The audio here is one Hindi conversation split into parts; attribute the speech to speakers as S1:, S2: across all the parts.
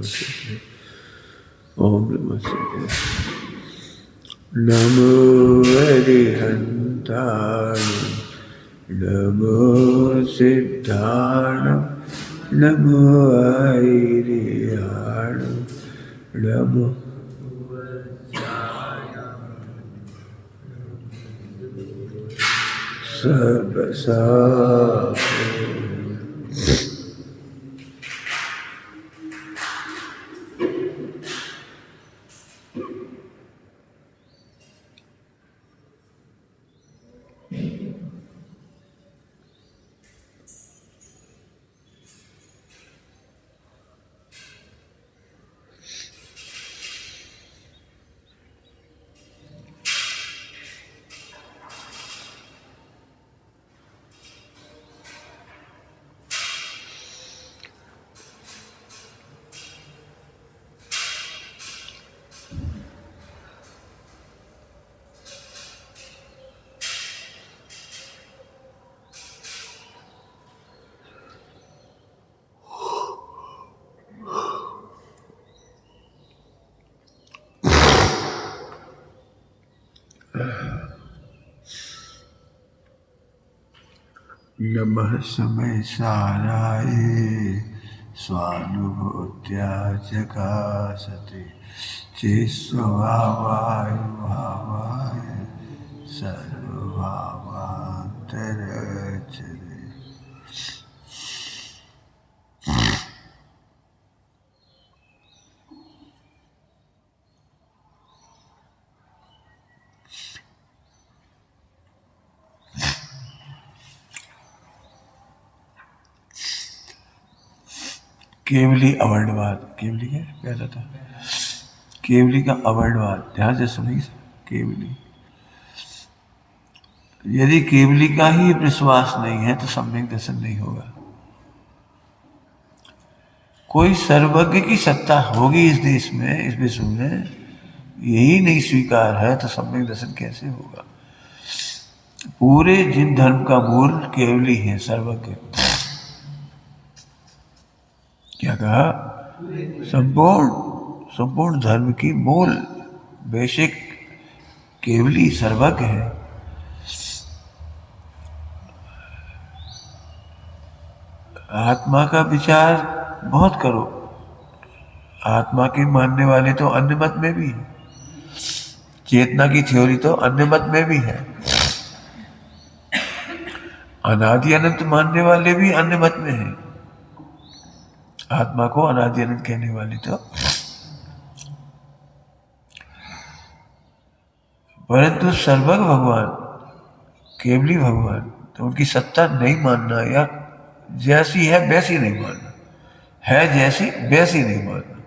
S1: शिवाय। ओम नमः शिवाय। नमो अरिहंताय, नमो सिद्धाय, नमो ऐरियाय, नमो सबसा। नमः समय साराय, स्वानुभूत्या जगासते, चेस्वभावाय भावाय, सर्वभावान्तरचरे। केवली अवर्णवाद, केवली क्या कहता था? केवली का अवर्णवाद, ध्यान से सुनिए। केवली, यदि केवली का ही विश्वास नहीं है तो सम्यक दर्शन नहीं होगा। कोई सर्वज्ञ की सत्ता होगी इस देश में, इस विश्व में, यही नहीं स्वीकार है तो सम्यक दर्शन कैसे होगा? पूरे जिन धर्म का मूल केवली है, सर्वज्ञ। क्या कहा? संपूर्ण धर्म की मूल बेसिक केवली सर्वज्ञ है। आत्मा का विचार बहुत करो, आत्मा के मानने वाले तो अन्य मत में भी है, चेतना की थ्योरी तो अन्य मत में भी है, अनादि अनंत मानने वाले भी अन्य मत में है। आत्मा को अनादि अनंत कहने वाले तो, परंतु सर्वज्ञ भगवान, केवली भगवान, तो उनकी सत्ता नहीं मानना, या जैसी है वैसी नहीं मानना, है जैसी वैसी नहीं मानना,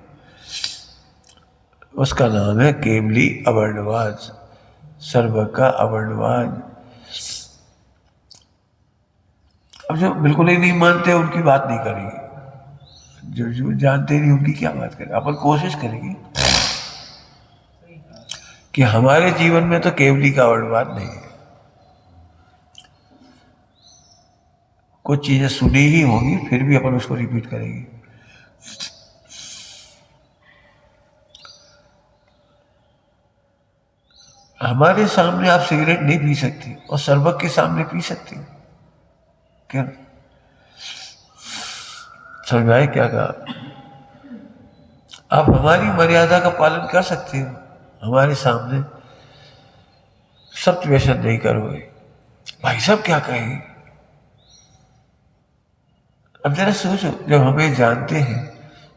S1: उसका नाम है केवली अवर्णवाद, सर्वज्ञ का अवर्णवाद। अब जो बिल्कुल ही नहीं मानते उनकी बात नहीं करेंगे, जो जानते नहीं उनकी क्या बात करें। अपन कोशिश करेंगे कि हमारे जीवन में तो केवली का अवर्णवाद नहीं है। कुछ चीजें सुनी ही होंगी, फिर भी अपन उसको रिपीट करेंगे। हमारे सामने आप सिगरेट नहीं पी सकती और सर्वज्ञ के सामने पी सकती हो। क्या समझ में आए क्या कहा? आप हमारी मर्यादा का पालन कर सकते हो, हमारे सामने सत्य व्यसन नहीं करोगे, भाई साहब क्या कहेंगे? अब जरा सोचो, जब हमें जानते हैं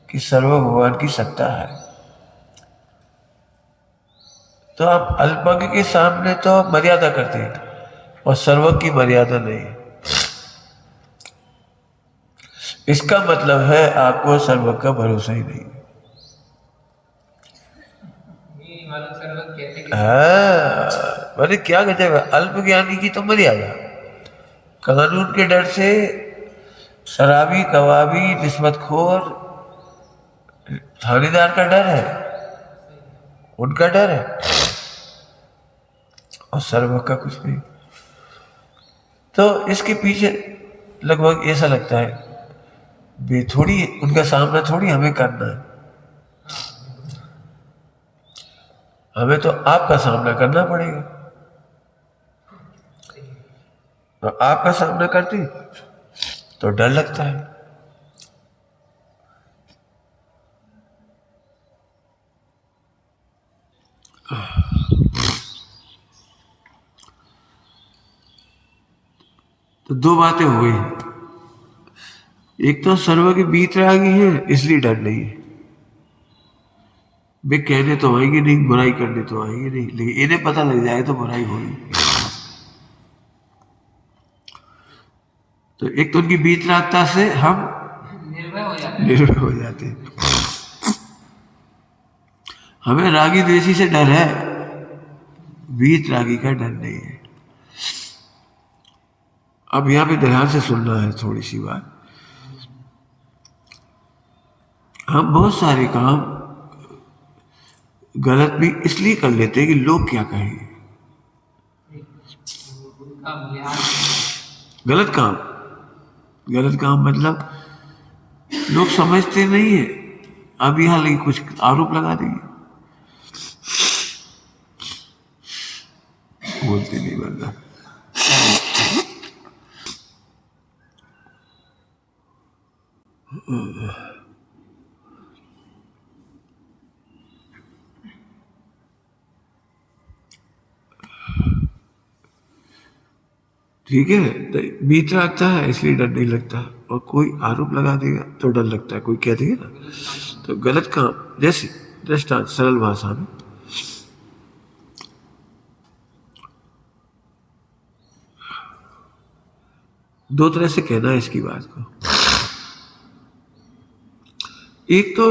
S1: कि सर्व भगवान की सत्ता है, तो आप अल्पज्ञ के सामने तो मर्यादा करते हैं और सर्वज्ञ की मर्यादा नहीं। इसका मतलब है आपको सर्वज्ञ का भरोसा ही नहीं। मैंने क्या गजब है, अल्प ज्ञानी की तो मर्यादा, कानून के डर से शराबी, कबाबी, रिश्वतखोर, थानेदार का डर है, उनका डर है, और सर्वज्ञ का कुछ नहीं। तो इसके पीछे लगभग ऐसा लगता है, थोड़ी उनका सामना थोड़ी हमें करना है, हमें तो आपका सामना करना पड़ेगा। तो आपका सामना करते तो डर लगता है। तो दो बातें हो गई। एक तो सर्व की बीतरागी है इसलिए डर नहीं है। वे कहने तो आएंगे नहीं, बुराई करने तो आएंगे नहीं, लेकिन इन्हें पता लग जाए तो बुराई होगी। तो एक तो उनकी बीतरागता से हम निर्भय हो जाते हैं। हमें रागी द्वेषी से डर है, बीतरागी का डर नहीं है। अब यहां पे ध्यान से सुनना है थोड़ी सी बात। हम बहुत सारे काम गलत भी इसलिए कर लेते हैं कि लोग क्या कहेंगे। गलत काम मतलब लोग समझते नहीं है। अब यहां लगी कुछ आरोप लगा देंगे, बोलते नहीं बंदा। ठीक है, तो बीत रखता है इसलिए डर नहीं लगता, और कोई आरोप लगा देगा तो डर लगता है, कोई कह देगा ना। तो गलत काम जैसे दृष्टांत सरल भाषा में, दो तरह से कहना है इसकी बात को। एक तो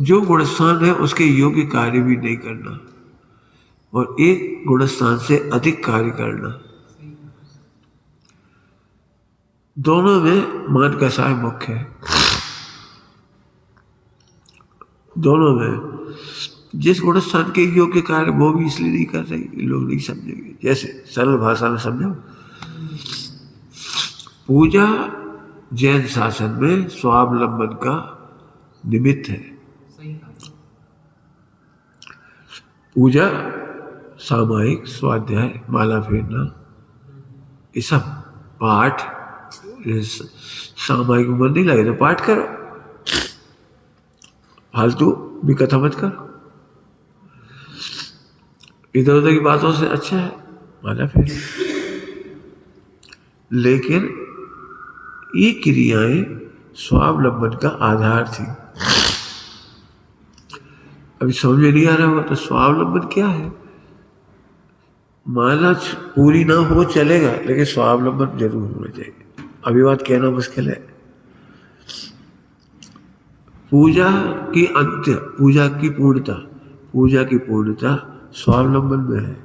S1: जो गुणस्थान है उसके योग्य कार्य भी नहीं करना, और एक गुणस्थान से अधिक कार्य करना। दोनों में मान का साय मुख्य है। दोनों में जिस गुणस्थान के योग्य कार्य वो भी इसलिए नहीं कर रही, लोग नहीं समझेंगे। जैसे सरल भाषा में समझो, पूजा जैन शासन में स्वावलंबन का निमित्त है। पूजा, सामायिक, स्वाध्याय, माला फेरना, ये सब पाठ, सामायिक मन नहीं लगे तो पाठ करो, फालतू भी कथा मत करो। इधर उधर की बातों से अच्छा है माला फेर। लेकिन ये क्रियाएं स्वावलंबन का आधार थी। अभी समझ में नहीं आ रहा होगा तो स्वावलंबन क्या है। माला पूरी ना हो चलेगा, लेकिन स्वावलंबन जरूर होना चाहिए। अभी बात कहना मुश्किल है। पूजा की अंत्य, पूजा की पूर्णता स्वावलंबन में है।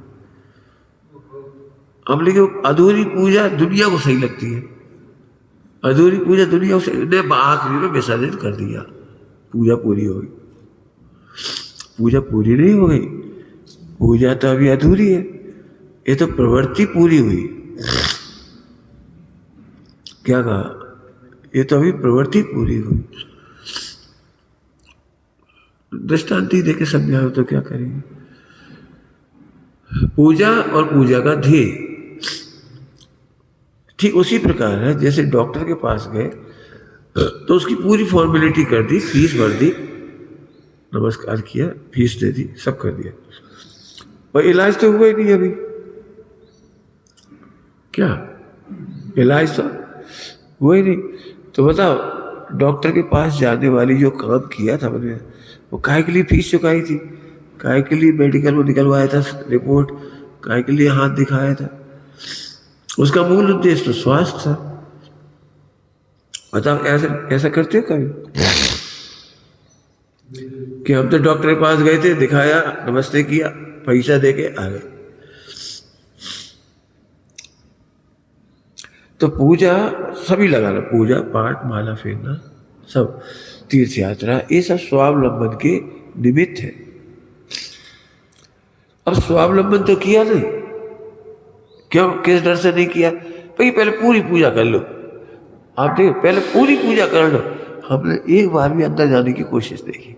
S1: अब लेकिन अधूरी पूजा दुनिया को सही लगती है। अधूरी पूजा दुनिया को सही, आखिरी में विसर्जन कर दिया, पूजा पूरी हो गई। पूजा पूरी नहीं हो गई, पूजा तो अभी अधूरी है। ये तो प्रवृत्ति पूरी हुई। क्या कहा? ये तो अभी प्रवृत्ति पूरी हुई। दृष्टांति देके समझाओ तो क्या करेंगे। पूजा और पूजा का ध्येय ठीक उसी प्रकार है जैसे डॉक्टर के पास गए तो उसकी पूरी फॉर्मेलिटी कर दी, फीस भर दी, नमस्कार किया, फीस दे दी, सब कर दिया, पर इलाज तो हुआ ही नहीं अभी। क्या इलाज तो हुआ ही नहीं। तो बताओ, डॉक्टर के पास जाने वाली जो काम किया था मैंने, वो काहे के लिए फीस चुकाई थी, काहे के लिए मेडिकल में निकलवाया था रिपोर्ट, काहे के लिए हाथ दिखाया था। उसका मूल उद्देश्य तो स्वास्थ्य था। बताओ, ऐसा करते हो कभी कि हम तो डॉक्टर के पास गए थे, दिखाया, नमस्ते किया, पैसा देके आ गए। तो पूजा सभी लगाना, पूजा पाठ माला फेरना, सब तीर्थ यात्रा, ये सब स्वावलंबन के निमित्त है। अब स्वावलंबन तो किया नहीं, क्यों, किस डर से नहीं किया? भाई पहले पूरी पूजा कर लो। आप देखो, पहले पूरी पूजा कर लो। हमने एक बार भी अंदर जाने की कोशिश नहीं की।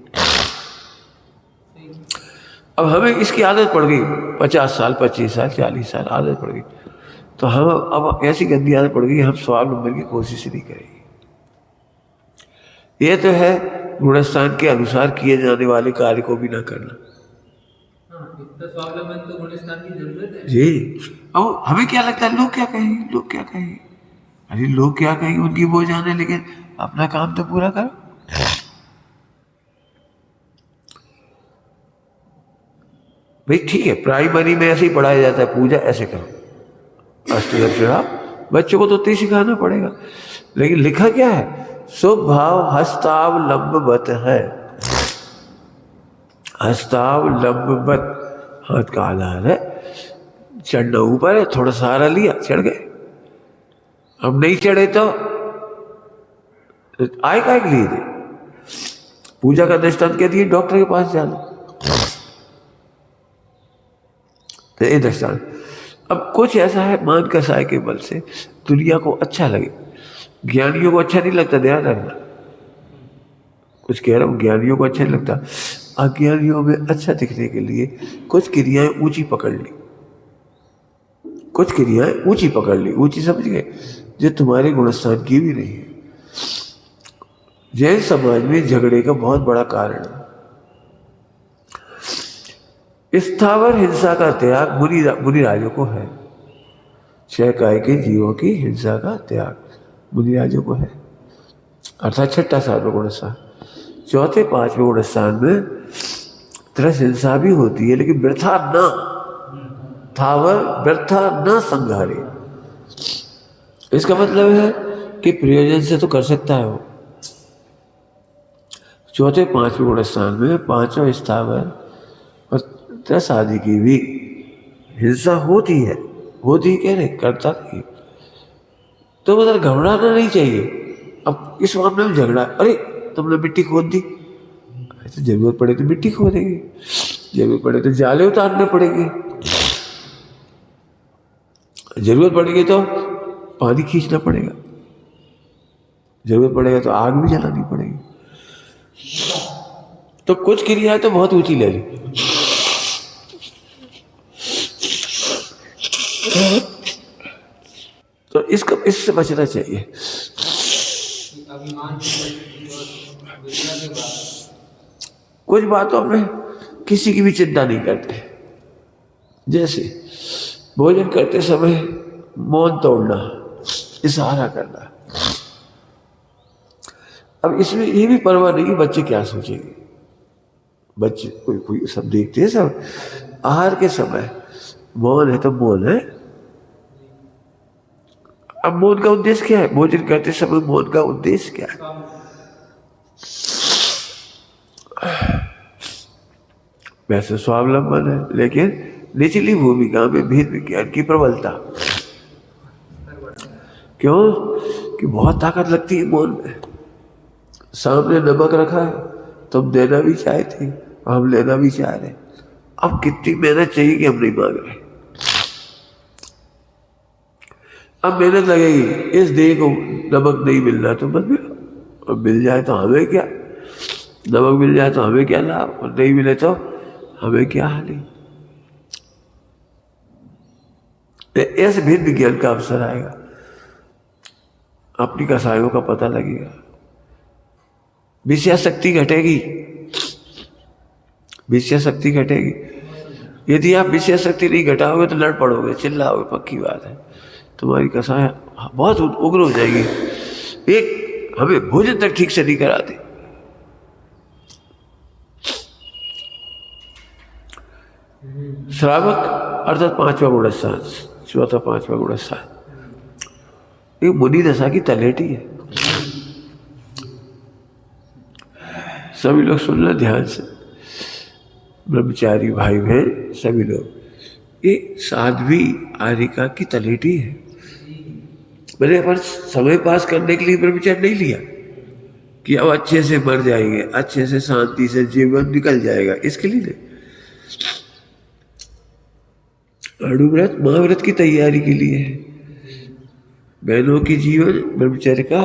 S1: अब हमें इसकी आदत पड़ गई, 50 साल 25 साल 40 साल आदत पड़ गई, तो हम अब ऐसी गंदी आदत पड़ गई, हम स्वावलंबन की कोशिश नहीं करेंगे। ये तो है गुणस्थान के अनुसार किए जाने वाले कार्य को भी ना करना।
S2: स्वावलंबन तो गुणस्थान की जरूरत है
S1: जी। अब हमें क्या लगता है, लोग क्या कहेंगे, लोग क्या कहेंगे, अरे लोग क्या कहेंगे उनकी वो जाने, लेकिन अपना काम तो पूरा करो। भाई ठीक है, प्राइमरी में ऐसे ही पढ़ाया जाता है, पूजा ऐसे करो, अष्टदक्षिणा बच्चों को तो उतनी सिखाना पड़ेगा, लेकिन लिखा क्या है, शुभ भाव हस्तावलंबवत है। हस्तावलंबवत, हाथ का आधार है, चढ़ना ऊपर है, थोड़ा सहारा लिया चढ़ गए। अब नहीं चढ़े तो आए काय के लिए थे, पूजा का दृष्टांत कह दिए, डॉक्टर के पास जाना, तो ये दृष्टांत। अब कुछ ऐसा है मान कसाय के बल से दुनिया को अच्छा लगे, ज्ञानियों को अच्छा नहीं लगता, ध्यान रखना, कुछ कह रहा हूँ, ज्ञानियों को अच्छा नहीं लगता, अज्ञानियों में अच्छा दिखने के लिए कुछ क्रियाएं ऊंची पकड़ ली, कुछ क्रियाएं ऊंची पकड़ ली, ऊंची समझ गए, जो तुम्हारे गुणस्थान की भी नहीं है। जैन समाज में झगड़े का बहुत बड़ा कारण है। स्थावर हिंसा का त्याग मुनिराजों को है, छह काय के जीवों की हिंसा का त्याग मुनिराजों को है, अर्थात छठा सातवां गुणस्थान। चौथे पांचवें गुणस्थान में त्रस हिंसा भी होती है, लेकिन वृथा न थावर वृथा न संघारे। इसका मतलब है कि प्रयोजन से तो कर सकता है वो। चौथे पांचवें गुणस्थान में पांचों स्थावर और त्रस आदि की भी हिंसा होती है, कह रहे करता नहीं, तो मतलब घबराना नहीं चाहिए। अब इस मामले में झगड़ा, अरे तुमने मिट्टी खोद दी, तो जरूरत पड़े तो मिट्टी खोदेंगे, जरूरत पड़े तो जाले उतारने पड़ेंगे, जरूरत पड़ेगी तो पानी खींचना पड़ेगा, जरूरत पड़ेगा तो आग भी जलानी पड़ेगी। तो कुछ क्रियाएं तो बहुत ऊंची ले ली, तो इससे बचना चाहिए। कुछ बातों में किसी की भी चिंता नहीं करते, जैसे भोजन करते समय मौन तोड़ना, इशारा करना। अब इसमें ये भी परवाह नहीं कि बच्चे क्या सोचेंगे, बच्चे कोई सब देखते हैं, सब आहार के समय मौन है तो मौन है। अब मौन का उद्देश्य क्या है, भोजन करते समय मौन का उद्देश्य क्या है? वैसे स्वावलंबन है, लेकिन निचली भूमिका में भेद विज्ञान की प्रबलता। क्यों? कि बहुत ताकत लगती है मौन में। सामने नमक रखा है, तुम देना भी चाहे थे, हम लेना भी चाह रहे, अब कितनी मेहनत चाहिए कि हम नहीं मांग रहे। अब मेहनत लगेगी, इस देह को नमक नहीं मिलना तो मत मिलो, और मिल जाए तो हमें क्या, नमक मिल जाए तो हमें क्या लाभ, और नहीं मिले तो हमें क्या हानि। ऐसे भेद विज्ञान का अवसर आएगा, अपनी कसायों का पता लगेगा, विषय शक्ति घटेगी, विषय शक्ति घटेगी। यदि आप विषय शक्ति नहीं घटाओगे तो लड़ पड़ोगे, चिल्लाओगे, पक्की बात है, तुम्हारी कसाएं बहुत उग्र हो जाएगी। एक हमें भोजन तक ठीक से नहीं कराते। श्रावक अर्थात पांचवा गुणस्थान, चौथा पांचवा गुणस्थान, एक मुनि दशा की तलेटी है। सभी लोग सुन लो ध्यान से, ब्रह्मचारी भाई बहन सभी लोग, ये साध्वी आरिका की तलेटी है। मैंने पर समय पास करने के लिए ब्रह्मचारी नहीं लिया कि अब अच्छे से मर जाएंगे, अच्छे से शांति से जीवन निकल जाएगा, इसके लिए नहीं। अणुव्रत महाव्रत की तैयारी के लिए है। बहनों की जीवन ब्रह्मचर्य का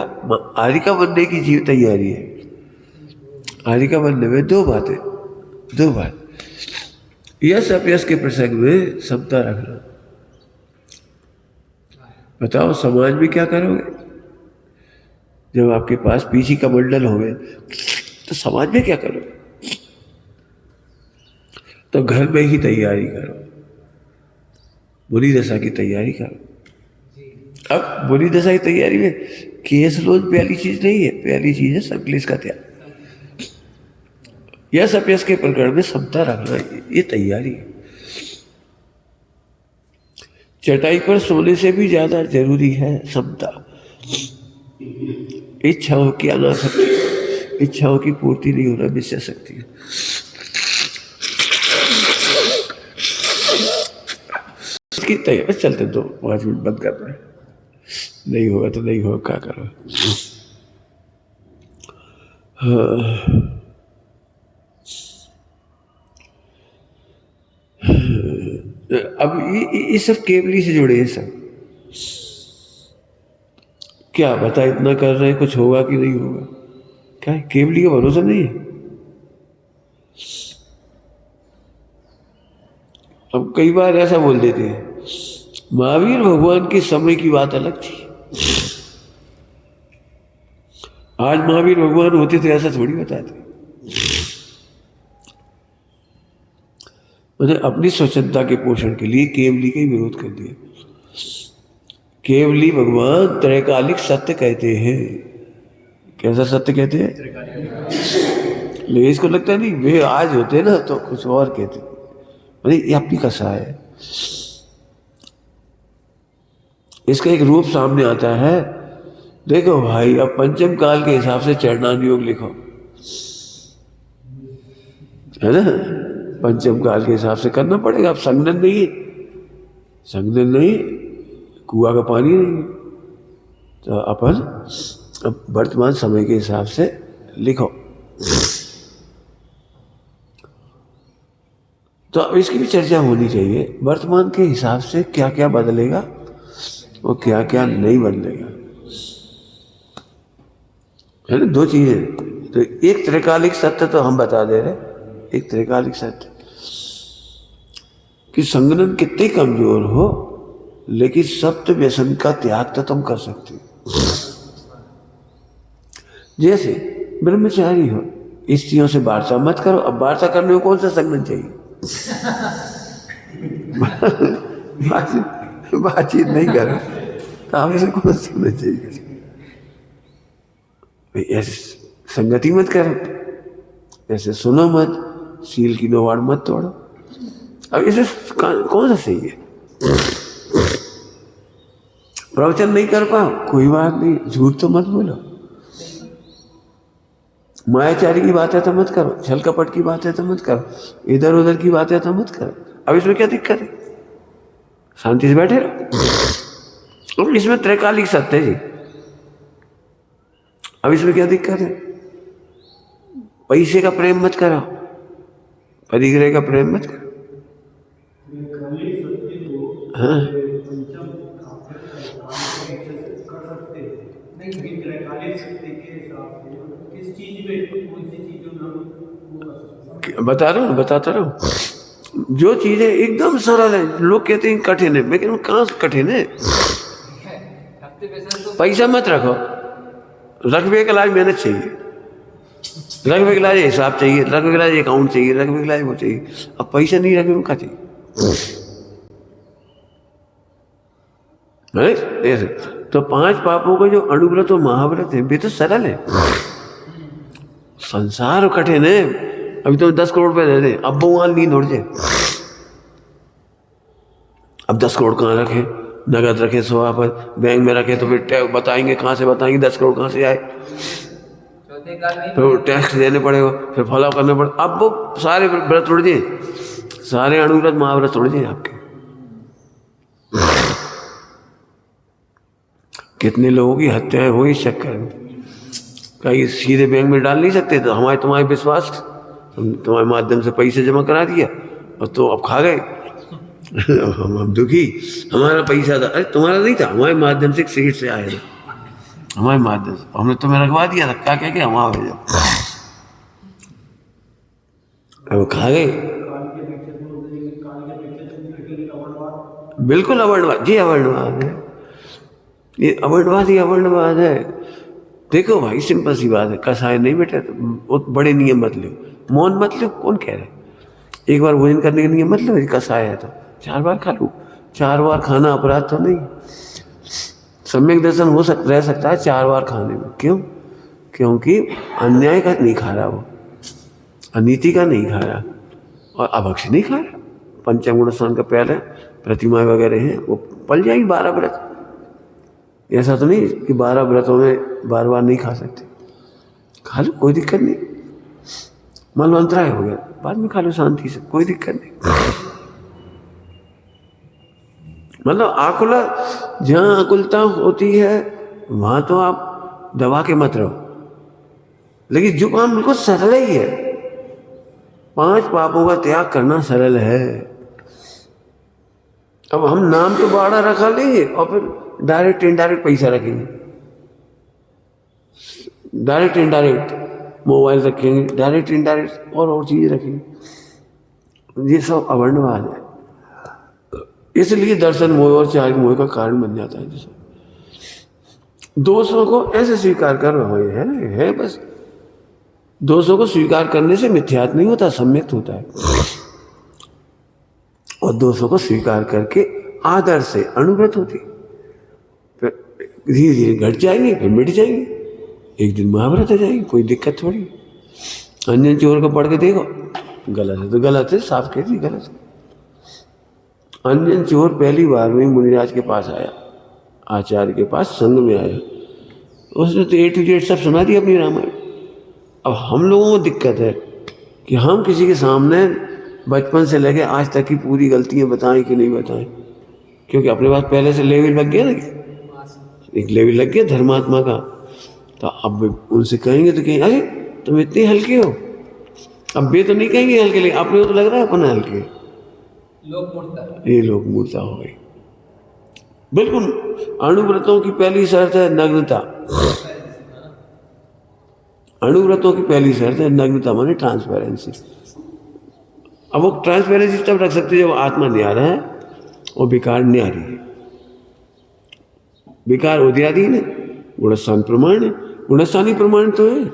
S1: आरिका बनने की जीवन तैयारी है। आरिका बनने में दो बात, यश अपयश के प्रसंग में समता रखना। बताओ समाज में क्या करोगे जब आपके पास पीछे का मंडल हो गए, तो समाज में क्या करोगे? तो घर में ही तैयारी करो, बुरी दशा की तैयारी करो। अब बुरी दशा की तैयारी में केस रोज पहली चीज नहीं है, पहली चीज है संकलेश का त्याग। यश अपयश के प्रकरण में समता रखना, ये तैयारी है। चटाई पर सोने से भी ज्यादा जरूरी है समता। इच्छाओं की अनासक्ति, इच्छाओं की पूर्ति नहीं होना मिथ्या शक्ति है। इसकी तैयारी चलते दो 5 मिनट बंद करना है, नहीं होगा तो नहीं होगा, क्या करो। हाँ। अब ये सब केवली से जुड़े हैं सब। क्या बता, इतना कर रहे हैं, कुछ होगा कि नहीं होगा? क्या है? केवली का भरोसा नहीं है। अब कई बार ऐसा बोल देते हैं, महावीर भगवान के समय की बात अलग थी, आज महावीर भगवान होते थे ऐसा थोड़ी बताते। उन्हें अपनी स्वच्छता के पोषण के लिए केवली का ही विरोध कर दिया। केवली भगवान त्रैकालिक सत्य कहते हैं। कैसा सत्य कहते हैं? लेकिन इसको लगता नहीं वे आज होते ना तो कुछ और कहते, अरे ये अपनी कसा है। इसका एक रूप सामने आता है। देखो भाई, अब पंचम काल के हिसाब से चरणान योग लिखो, है ना? पंचम काल के हिसाब से करना पड़ेगा। अब संगठन नहीं, संगठन नहीं, कुआ का पानी नहीं, तो अपन अब वर्तमान समय के हिसाब से लिखो। तो अब इसकी भी चर्चा होनी चाहिए, वर्तमान के हिसाब से क्या क्या बदलेगा और क्या क्या नहीं बदलेगा, है ना? 2 चीजें। तो एक त्रैकालिक सत्य तो हम बता दे रहे, एक त्रैकालिक सत्य कि संगठन कितने कमजोर हो लेकिन सप्त व्यसन का त्याग तो तुम कर सकते हो। जैसे ब्रह्मचारी हो, स्त्रियों से वार्ता मत करो। अब वार्ता करने में कौन सा संगठन चाहिए? बातचीत नहीं करो तो आप ऐसे कौन सा संगठन चाहिए? ऐसे संगति मत करो, ऐसे सुनो मत, सील की नोवाड़ मत तोड़ो। अब इसे कौन सा सही है? प्रवचन नहीं कर पाओ, कोई बात नहीं, झूठ तो मत बोलो, मायाचारी की बातें तो मत करो, छल कपट की बातें तो मत करो, इधर उधर की बातें तो मत करो। अब इसमें क्या दिक्कत है? शांति से बैठे रहो। और इसमें त्रैकालिक सत्य है जी। अब इसमें क्या दिक्कत है? पैसे का प्रेम मत करो, परिग्रह का प्रेम मत करो। हाँ, बताता रहा हूँ। जो चीजें एकदम सरल है, लोग कहते हैं कठिन है, मैं कहता हूँ कहाँ कठिन है? पैसा मत रखो, रकबे के लायक मेहनत चाहिए, रकबे के लायक हिसाब चाहिए, रकबे के लायक अकाउंट चाहिए, रकबे के लायक वो चाहिए। अब पैसा नहीं रकबे में क्या चाहिए? ऐसे तो 5 पापों का जो अणुव्रत और महाव्रत है वे तो सरल है, संसार कठिन है। अभी तो 10 करोड़ रुपए दे दे, अब वहां नींद उड़ जाए। अब 10 करोड़ कहाँ रखे? नगद रखे सोफा पर, बैंक में रखे तो फिर बताएंगे कहाँ से, बताएंगे 10 करोड़ कहाँ से आए, फिर टैक्स देने पड़ेगा, फिर फॉलो करना पड़े। अब वो सारे व्रत उड़ जाए, सारे अणुव्रत महाव्रत उड़ जाए आपके। कितने लोगों की हत्याएं हुई इस चक्कर में। कहीं सीधे बैंक में डाल नहीं सकते, तो हमारे तुम्हारे विश्वास, तुम्हारे माध्यम से पैसे जमा करा दिया और तो अब खा गए। हम दुखी, हमारा पैसा था, अरे तुम्हारा नहीं था, हमारे माध्यम से सीट से आया था, हमारे माध्यम से हमने तुम्हें रखवा दिया था, क्या क्या क्या वहां भेजा, अब खा गए। बिल्कुल अवर्णवाद, ये अवर्णवाद है, ये अवर्णवाद ही अवर्णवाद है। देखो भाई सिंपल सी बात है, कसाय नहीं बेटा, तो बड़े नियम मत लो, मौन मत लो, कौन कह रहा है? एक बार भोजन करने के नियम मत लो, कसाय है तो 4 बार खा लो। 4 बार खाना अपराध तो नहीं। सम्यक दर्शन रह सकता है 4 बार खाने में। क्यों? क्योंकि अन्याय का नहीं खा रहा, वो अनीति का नहीं खा रहा और अभक्ष नहीं खा रहा। पंचम गुण स्नान का पहले प्रतिमा वगैरह हैं, वो पल जाएगी 12 व्रत। ऐसा तो नहीं कि 12 व्रतों में बार बार नहीं खा सकते, खा लो, कोई दिक्कत नहीं। मान लो अंतराय हो गया, बाद में खा लो शांति से, कोई दिक्कत नहीं। मतलब आकुला, जहां आकुलता होती है वहां तो आप दबा के मत रहो, लेकिन जो काम बिल्कुल सरल ही है, 5 पापों का त्याग करना सरल है। अब हम नाम तो बड़ा रखा लेंगे और फिर डायरेक्ट इनडायरेक्ट पैसा रखेंगे, डायरेक्ट इनडायरेक्ट मोबाइल रखेंगे, डायरेक्ट इनडायरेक्ट और चीजें रखेंगे। ये सब अवर्णवाद है। इसलिए दर्शन मोह और चार मोह का कारण बन जाता है। जैसे दोषों को ऐसे स्वीकार कर रहे है बस। दोषों को स्वीकार करने से मिथ्यात्व नहीं होता, सम्यक्त होता है। और दोषों को स्वीकार करके आदर से अणुव्रत होती, फिर धीरे धीरे घट जाएंगे, फिर मिट जाएंगे, एक दिन महाव्रत हो जाएंगे, कोई दिक्कत थोड़ी। अंजन चोर को पढ़ के देखो, गलत है तो गलत है, साफ कह दी गलत है। अंजन चोर पहली बार में मुनिराज के पास आया, आचार्य के पास संग में आया, उसने तो A to Z सब सुना दिया अपनी रामायण। अब हम लोगों को दिक्कत है कि हम किसी के सामने बचपन से लेके आज तक की पूरी गलतियां बताएं कि नहीं बताएं, क्योंकि अपने पास पहले से लेवल लग गया ना, एक लेवल लग गया धर्मात्मा का। तो अब उनसे कहेंगे तो कहेंगे अरे तुम इतने हल्के हो। अब वे तो नहीं कहेंगे हल्के, लेकिन अपने को तो लग रहा है अपना हल्के। ये लोग मूर्ता हो गई। बिल्कुल अणुव्रतों की पहली शर्त है नग्नता। अणुव्रतों की पहली शर्त है नग्नता, माने ट्रांसपेरेंसी। अब वो ट्रांसपेरेंसी तब रख सकते जब आत्मा न्यारा है और विकार न्यारी है। विकार उदयाधीन है, गुणस्थान प्रमाण है। गुणस्थानी प्रमाण तो है।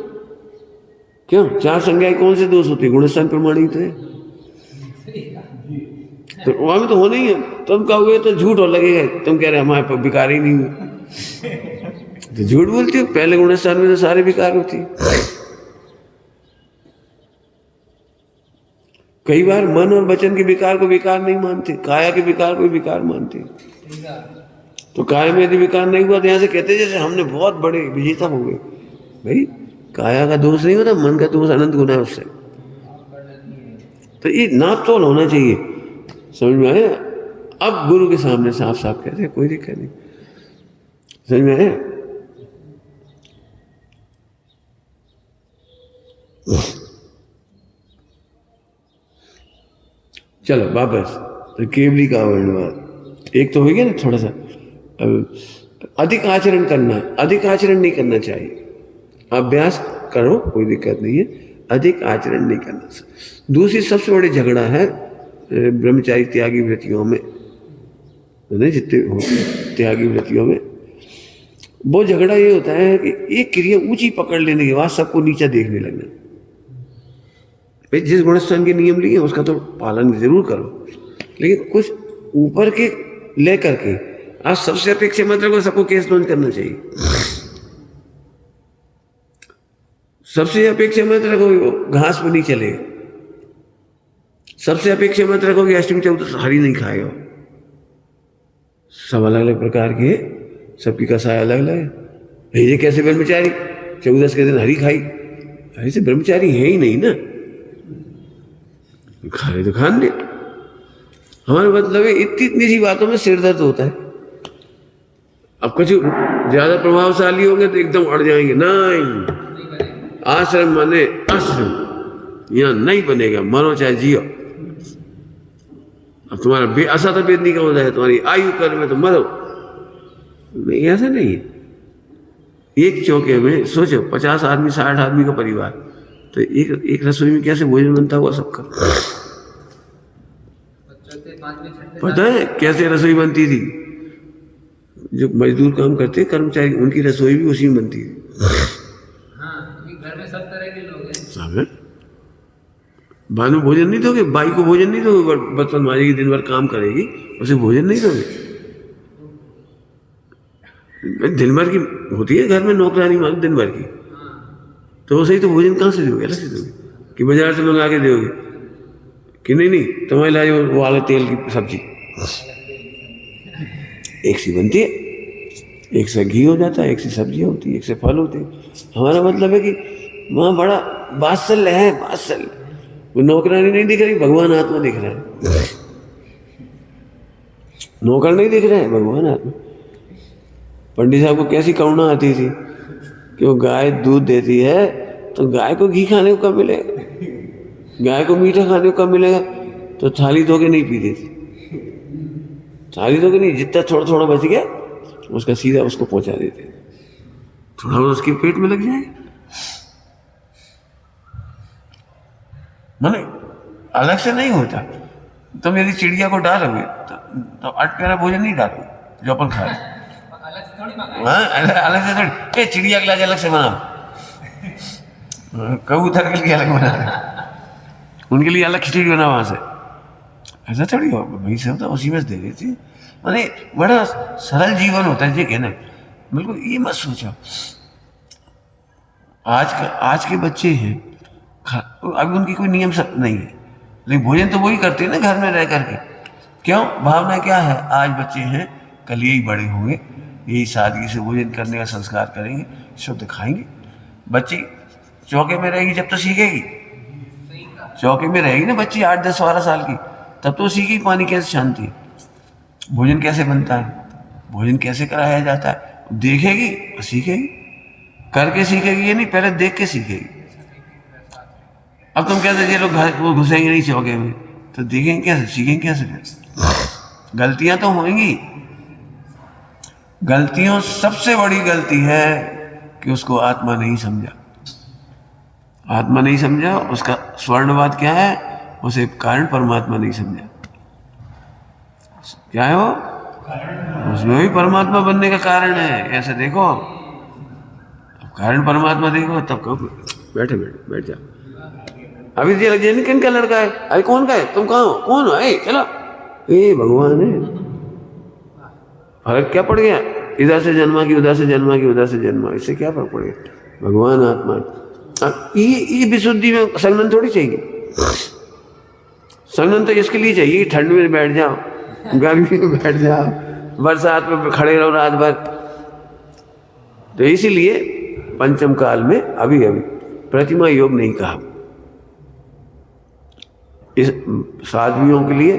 S1: क्यों? 4 संज्ञाएं कौन से दोष होती है? गुणस्थान प्रमाण ही तो है। तो वहां में तो होना ही है। तुम कहोगे तो झूठ और लगेगा, तुम कह रहे हमारे पर विकार ही नहीं हुए, तो झूठ बोलते हो। पहले गुणस्थान में तो सारे विकार होती है। कई बार मन और वचन के विकार को विकार नहीं मानते, काया के विकार को विकार मानते। तो काया में यदि विकार नहीं हुआ तो यहां से कहते जैसे हमने बहुत बड़े विजेता हो गए। भाई काया का दोष नहीं होता, मन का दोष अनंत गुना है उससे। तो ये नाप तोल होना चाहिए, समझ में आया? अब गुरु के सामने साफ साफ कहते हैं, कोई दिक्कत नहीं। समझ में आया? चलो वापस तो केवली का वर्णवाद एक तो हो गया ना थोड़ा सा। अधिक आचरण करना, अधिक आचरण नहीं करना चाहिए। अभ्यास करो, कोई दिक्कत नहीं है, अधिक आचरण नहीं करना। दूसरी सबसे बड़ी झगड़ा है ब्रह्मचारी त्यागी वृत्तियों में, जितने होते त्यागी वृत्तियों में, वो झगड़ा ये होता है कि एक क्रिया ऊंची पकड़ लेने के बाद सबको नीचा देखने लगना। भाई जिस गुणस्थान के नियम लिए उसका तो पालन जरूर करो, लेकिन कुछ ऊपर के लेकर के आज सबसे अपेक्षा मत रखो सबको केस लॉन्च करना चाहिए। सबसे अपेक्षा मत रखो घास पर नहीं चलेगा। सबसे अपेक्षा मत रखो कि अष्टमी चौदह हरी नहीं खाएगा। सब अलग अलग प्रकार के, सबकी कसाय अलग अलग है। भेजे कैसे ब्रह्मचारी 14 के दिन हरी खाई, ऐसे ब्रह्मचारी है ही नहीं ना, खा रहे तो खान दे। हमारा मतलब है इतनी सी बातों में सिर दर्द होता है। अब कुछ ज्यादा प्रभावशाली होंगे तो एकदम अड़ जाएंगे, नहीं आश्रम माने आश्रम, यहां नहीं बनेगा, मरो चाहे जियो। अब तुम्हारा असत वेदनी का होता है, तुम्हारी आयु कर में तो मरो नहीं, ऐसा नहीं है। एक चौके में सोचो 50 आदमी 60 आदमी का परिवार, तो एक रसोई में कैसे भोजन बनता हुआ सबका?
S2: पांचवें छठे
S1: पता है कैसे रसोई बनती थी? जो मजदूर काम करते कर्मचारी, उनकी रसोई भी उसी में बनती थी।
S2: हाँ, ये घर में सब तरह के लोग हैं।
S1: सब है। बाद में भोजन नहीं दोगे, बाई को भोजन नहीं दोगे, बर्तन मारेगी, दिन भर काम करेगी, उसे भोजन नहीं दोगे। दिन भर की होती है घर में नौकरानी मान, दिन भर की, तो वो सही तो भोजन कहाँ से दोगे? अलग से दोगे कि बाजार से मंगा के दोगे कि नहीं नहीं तुम्हारे लाए वो वाले तेल की सब्जी एक सी बनती है, एक से घी हो जाता है, एक से सब्जी होती है, एक से फल होते हैं। हमारा मतलब है कि वहाँ बड़ा वात्सल्य है, वात्सल्य। वो नौकरानी नहीं दिख रही, भगवान आत्मा दिख रहा है। नौकर नहीं दिख रहे हैं, भगवान आत्मा। पंडित साहब को कैसी करुणा आती थी कि वो गाय दूध देती है तो गाय को घी खाने को कब मिलेगा, गाय को मीठा खाने को कब मिलेगा? तो थाली धो के नहीं पीती थी, थाली धो के नहीं, जितना थोड़ा थोड़ा बच गया उसका सीधा उसको पहुंचा देते, थोड़ा बहुत उसके पेट में लग जाएगा। माने अलग से नहीं होता। तुम यदि चिड़िया को डालोगे तो अट प्यारा भोजन नहीं डालोगे जो अपन खा रहे,
S2: अलग से थोड़ी मंगाए।
S1: हाँ अलग से थोड़ी। ए चिड़िया के लिए अलग से बनाओ, कबूतर के लिए अलग बना, उनके लिए अलग खिचड़ी बना वहां से, ऐसा थोड़ी हो भाई सब तो उसी में से दे देती। माने बड़ा सरल जीवन होता है जी, कहना बिल्कुल ये मत सोचो। आज के बच्चे हैं, अभी उनकी कोई नियम सब नहीं है, लेकिन भोजन तो वही करते हैं ना घर में रह करके। क्यों? भावना क्या है, आज बच्चे हैं कल यही बड़े होंगे, यही सादगी से भोजन करने का संस्कार करेंगे, शुद्ध खाएंगे। बच्ची चौके में रहेगी जब तो सीखेगी, चौके में रहेगी ना बच्ची 8, 10, 12 साल की, तब तो सीखेगी पानी कैसे छानती है, भोजन कैसे बनता है, भोजन कैसे कराया जाता है, देखेगी और सीखेगी। करके सीखेगी ये नहीं, पहले देख के सीखेगी। अब तुम कहते ये लोग वो घुसेंगे नहीं चौके में, तो देखेंगे कैसे, सीखेंगे कैसे? गलतियां तो होंगी। गलतियों सबसे बड़ी गलती है कि उसको आत्मा नहीं समझा। आत्मा नहीं समझा, उसका स्वर्णवाद क्या है, उसे कारण परमात्मा नहीं समझा। क्या है वो? उसमें भी परमात्मा बनने का कारण है, ऐसे देखो। अब कारण परमात्मा देखो तब कहो बैठे बैठे बैठ जा। अभी ये किन का लड़का है, अरे कौन का है, तुम कहाँ हो, कौन हो, चलो, ए भगवान है। फर्क क्या पड़ गया? इधर से जन्मा की उधर से जन्मा की उधर से जन्मा, इससे क्या फर्क पड़ गया? भगवान आत्मा। ये विशुद्धि में संगन थोड़ी चाहिए। संगन तो इसके लिए चाहिए ठंड में बैठ जाओ, गर्मी में बैठ जाओ, बरसात में खड़े रहो रात भर। तो इसीलिए पंचम काल में अभी प्रतिमा योग नहीं कहा। इस साध्वियों के लिए,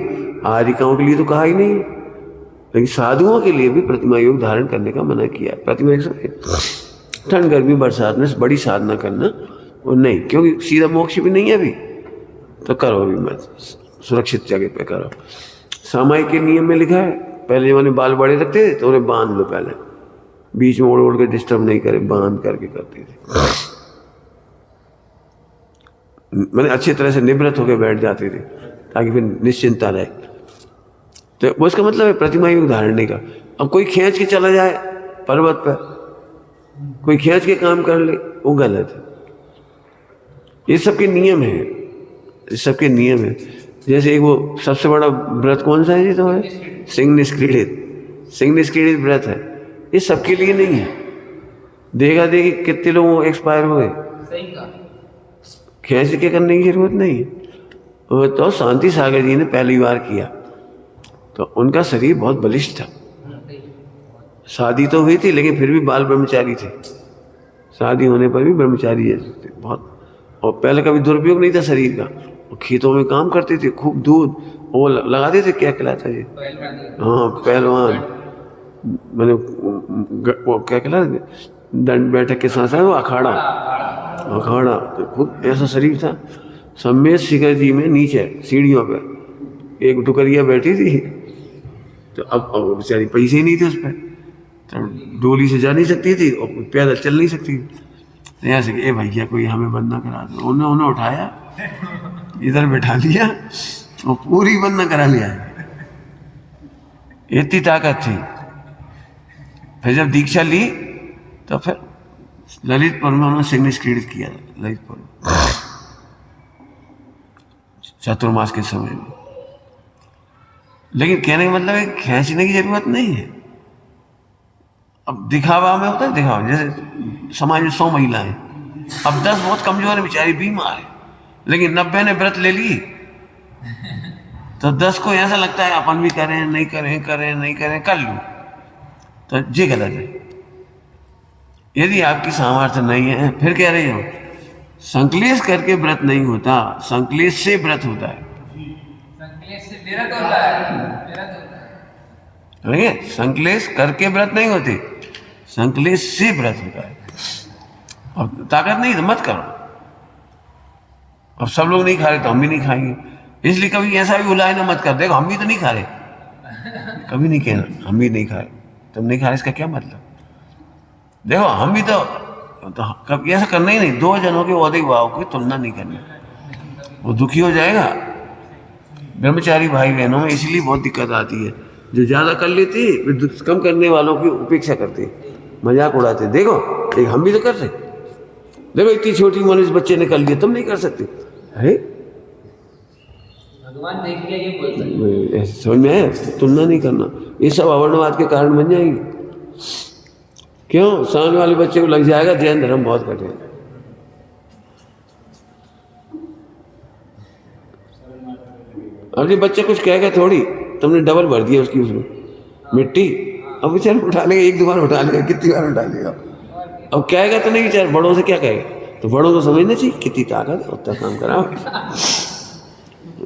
S1: आरिकाओं के लिए तो कहा ही नहीं, लेकिन साधुओं के लिए भी प्रतिमा योग धारण करने का मना किया है। प्रतिमा योग ठंड गर्मी बरसात में बड़ी साधना करना और नहीं, क्योंकि सीधा मोक्ष भी नहीं है अभी, तो करो अभी मत, सुरक्षित जगह पे करो। सामायिक के नियम में लिखा है, पहले जमाने बाल बड़े रखते थे तो उन्हें बांध लो, पहले बीच में ओढ़ के डिस्टर्ब नहीं करे, बांध करके करते थे। मैंने अच्छी तरह से निवृत्त होकर बैठ जाते थे ताकि फिर निश्चिंता रहे। तो वो इसका मतलब है प्रतिमा योग धारण नहीं का। अब कोई खींच के चला जाए पर्वत पर, कोई खींच के काम कर ले, वो गलत है। ये सबके नियम है, ये सबके नियम है। जैसे एक वो सबसे बड़ा व्रत कौन सा है जी, तो है सिंह निष्क्रीडित व्रत है। ये सबके लिए नहीं है। देखा देखी कितने लोग एक्सपायर हो गए, खींच के करने की जरूरत नहीं है। वो तो शांति सागर जी ने पहली बार किया तो उनका शरीर बहुत बलिष्ठ था। शादी तो हुई थी लेकिन फिर भी बाल ब्रह्मचारी थे, शादी होने पर भी ब्रह्मचारी जैसे थे बहुत। और पहले कभी दुरुपयोग नहीं था शरीर का। और खेतों में काम करते थे, खूब दूध वो लगाते थे, क्या कहलाता है, हाँ पहलवान, मैंने वो क्या कहलाता, दंड बैठक के साथ साथ वो अखाड़ा, तो खूब ऐसा शरीर था। सम्मेत शिखर जी में नीचे सीढ़ियों पर एक टुकरिया बैठी थी, तो अब बेचारी पैसे ही नहीं थे उस पर, तो डोली से जा नहीं सकती थी और पैदल चल नहीं सकती थी। तो ऐसे कि ए भैया कोई हमें बंदा करा दो। उन्हें उठाया, इधर बैठा लिया और पूरी बंदा करा लिया।
S3: इतनी ताकत थी। फिर जब दीक्षा ली तो फिर ललितपुर में उन्होंने सिग्निफिकेट किया, ललितपुर चातुर्मास के समय में। लेकिन कहने का मतलब है खींचने की जरूरत नहीं है। अब दिखावा में होता है, दिखावा जैसे समाज में 100 महिलाएं, अब 10 बहुत कमजोर है, बेचारी बीमार है, लेकिन 90 ने व्रत ले ली तो 10 को ऐसा लगता है अपन भी करें नहीं करें, करें नहीं करें, कर लूं, तो ये गलत है। यदि आपकी सामर्थ्य नहीं है, फिर कह रही हो संकलेश करके व्रत नहीं होता, संकलेश से व्रत होता है।
S2: संकलेश से विरत होता है, विरत होता है।
S3: ठीक है, संकलेश करके व्रत नहीं होते, संकलेश से व्रत होता है। अब ताकत नहीं तो मत करो। अब सब लोग नहीं खा रहे तो हम भी नहीं खाएंगे, इसलिए कभी ऐसा भी बुलाए ना मत कर, देखो हम भी तो नहीं खा रहे, कभी नहीं कहना हम भी नहीं खा रहे, तुम नहीं खा रहे इसका क्या मतलब। देखो हम भी तो कभी ऐसा करना ही नहीं, 2 जनों के औदे भाव की तुलना नहीं करनी, वो दुखी हो जाएगा। ब्रह्मचारी भाई बहनों में इसलिए बहुत दिक्कत आती है, जो ज्यादा कर लेते वे कम करने वालों की उपेक्षा करते, मजाक उड़ाते। देखो देख हम भी तो कर रहे, देखो इतनी छोटी उम्र इस बच्चे ने कर लिया, तुम नहीं कर सकते। अरे
S2: भगवान देख लिया ये बोलते हैं।
S3: समझ में है, तुलना नहीं करना, ये सब अवर्णवाद के कारण बन जाएंगे। क्यों, सामने वाले बच्चे को लग जाएगा जैन धर्म बहुत कठिन है। अब ये बच्चे कुछ कहेगा थोड़ी, तुमने डबल भर दिया उसकी उसमें मिट्टी, अब बेचारा उठा लेगा, 1-2 बार उठा लेगा, कितनी बार उठा लेगा। अब कहेगा तो नहीं बेचारा, बड़ों से क्या कहेगा, तो बड़ों को समझना चाहिए कितनी ताकत है, उतना काम कराओ,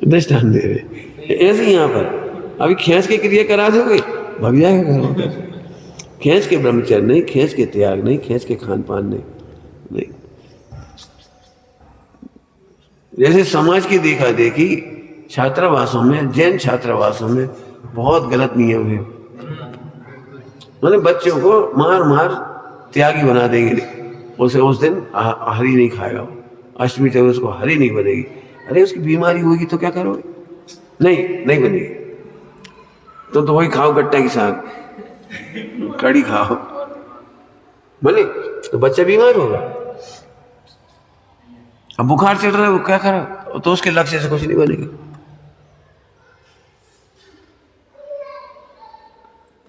S3: दृष्टान दे रहे। ऐसे ही यहाँ पर अभी खींच के क्रिया करा दोगे भग जाएगा घर, खींच के ब्रह्मचर्य नहीं, खींच के त्याग नहीं, खींच के खान पान नहीं। जैसे समाज की देखा देखी छात्रावासों में, जैन छात्रावासों में बहुत गलत नियम है, मतलब बच्चों को मार मार त्यागी बना देंगे, उसे उस दिन हरी नहीं खाएगा, अष्टमी तक उसको हरी नहीं बनेगी। अरे उसकी बीमारी होगी तो क्या करोगे, नहीं बनेगी, तो वही खाओ गट्टा की साग, कड़ी खाओ, बोले तो बच्चा बीमार होगा। अब बुखार चढ़ रहा है, वो क्या करा, तो उसके लक्ष्य से कुछ नहीं बनेगा।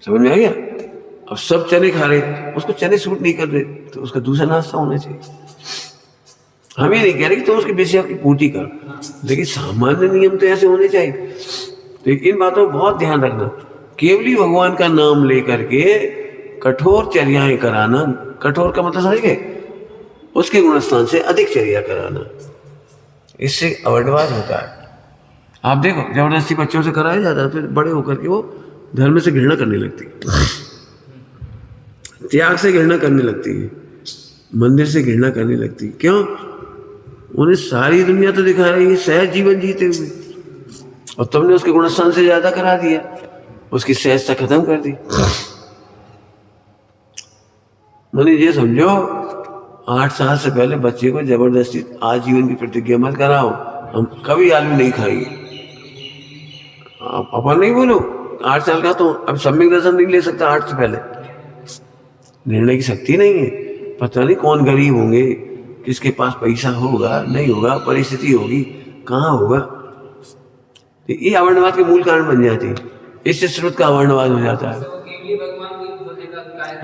S3: समझ में आ गया। अब सब चने खा रहे, उसको चने सूट नहीं कर रहे, तो उसका दूसरा नाश्ता होना चाहिए। हम ये नहीं कह रहे कि तुम उसकी बेसिया की पूर्ति कर, लेकिन सामान्य नियम तो ऐसे होने चाहिए। तो इन बातों पर बहुत ध्यान रखना। केवली भगवान का नाम लेकर के कठोर चर्याएं कराना, कठोर का मतलब समझ गए, उसके गुणस्थान से अधिक चर्या कराना, इससे अवैधवाद होता है। आप देखो जबरदस्ती बच्चों से कराया जाता है, फिर बड़े होकर के वो धर्म से घृणा करने लगती है, त्याग से घृणा करने लगती है, मंदिर से घृणा करने लगती है। क्यों, उन्हें सारी दुनिया तो दिखा रही है सहज जीवन जीते हुए, और तुमने उसके गुणस्थान से ज्यादा करा दिया, उसकी सहजता खत्म कर दी। मैंने ये समझो 8 साल से पहले बच्चे को जबरदस्ती आजीवन की प्रतिज्ञा मत कराओ, हम कभी आलू नहीं खाएंगे। अपन नहीं बोलो 8 साल का, तो अब सम्यक दर्शन नहीं ले सकता 8 से पहले, निर्णय की शक्ति नहीं है। पता नहीं कौन गरीब होंगे, किसके पास पैसा होगा नहीं होगा, परिस्थिति होगी कहाँ होगा, ये अवर्णवाद के मूल कारण बन जाती है। इससे श्रुत का अवर्णवाद हो जाता है।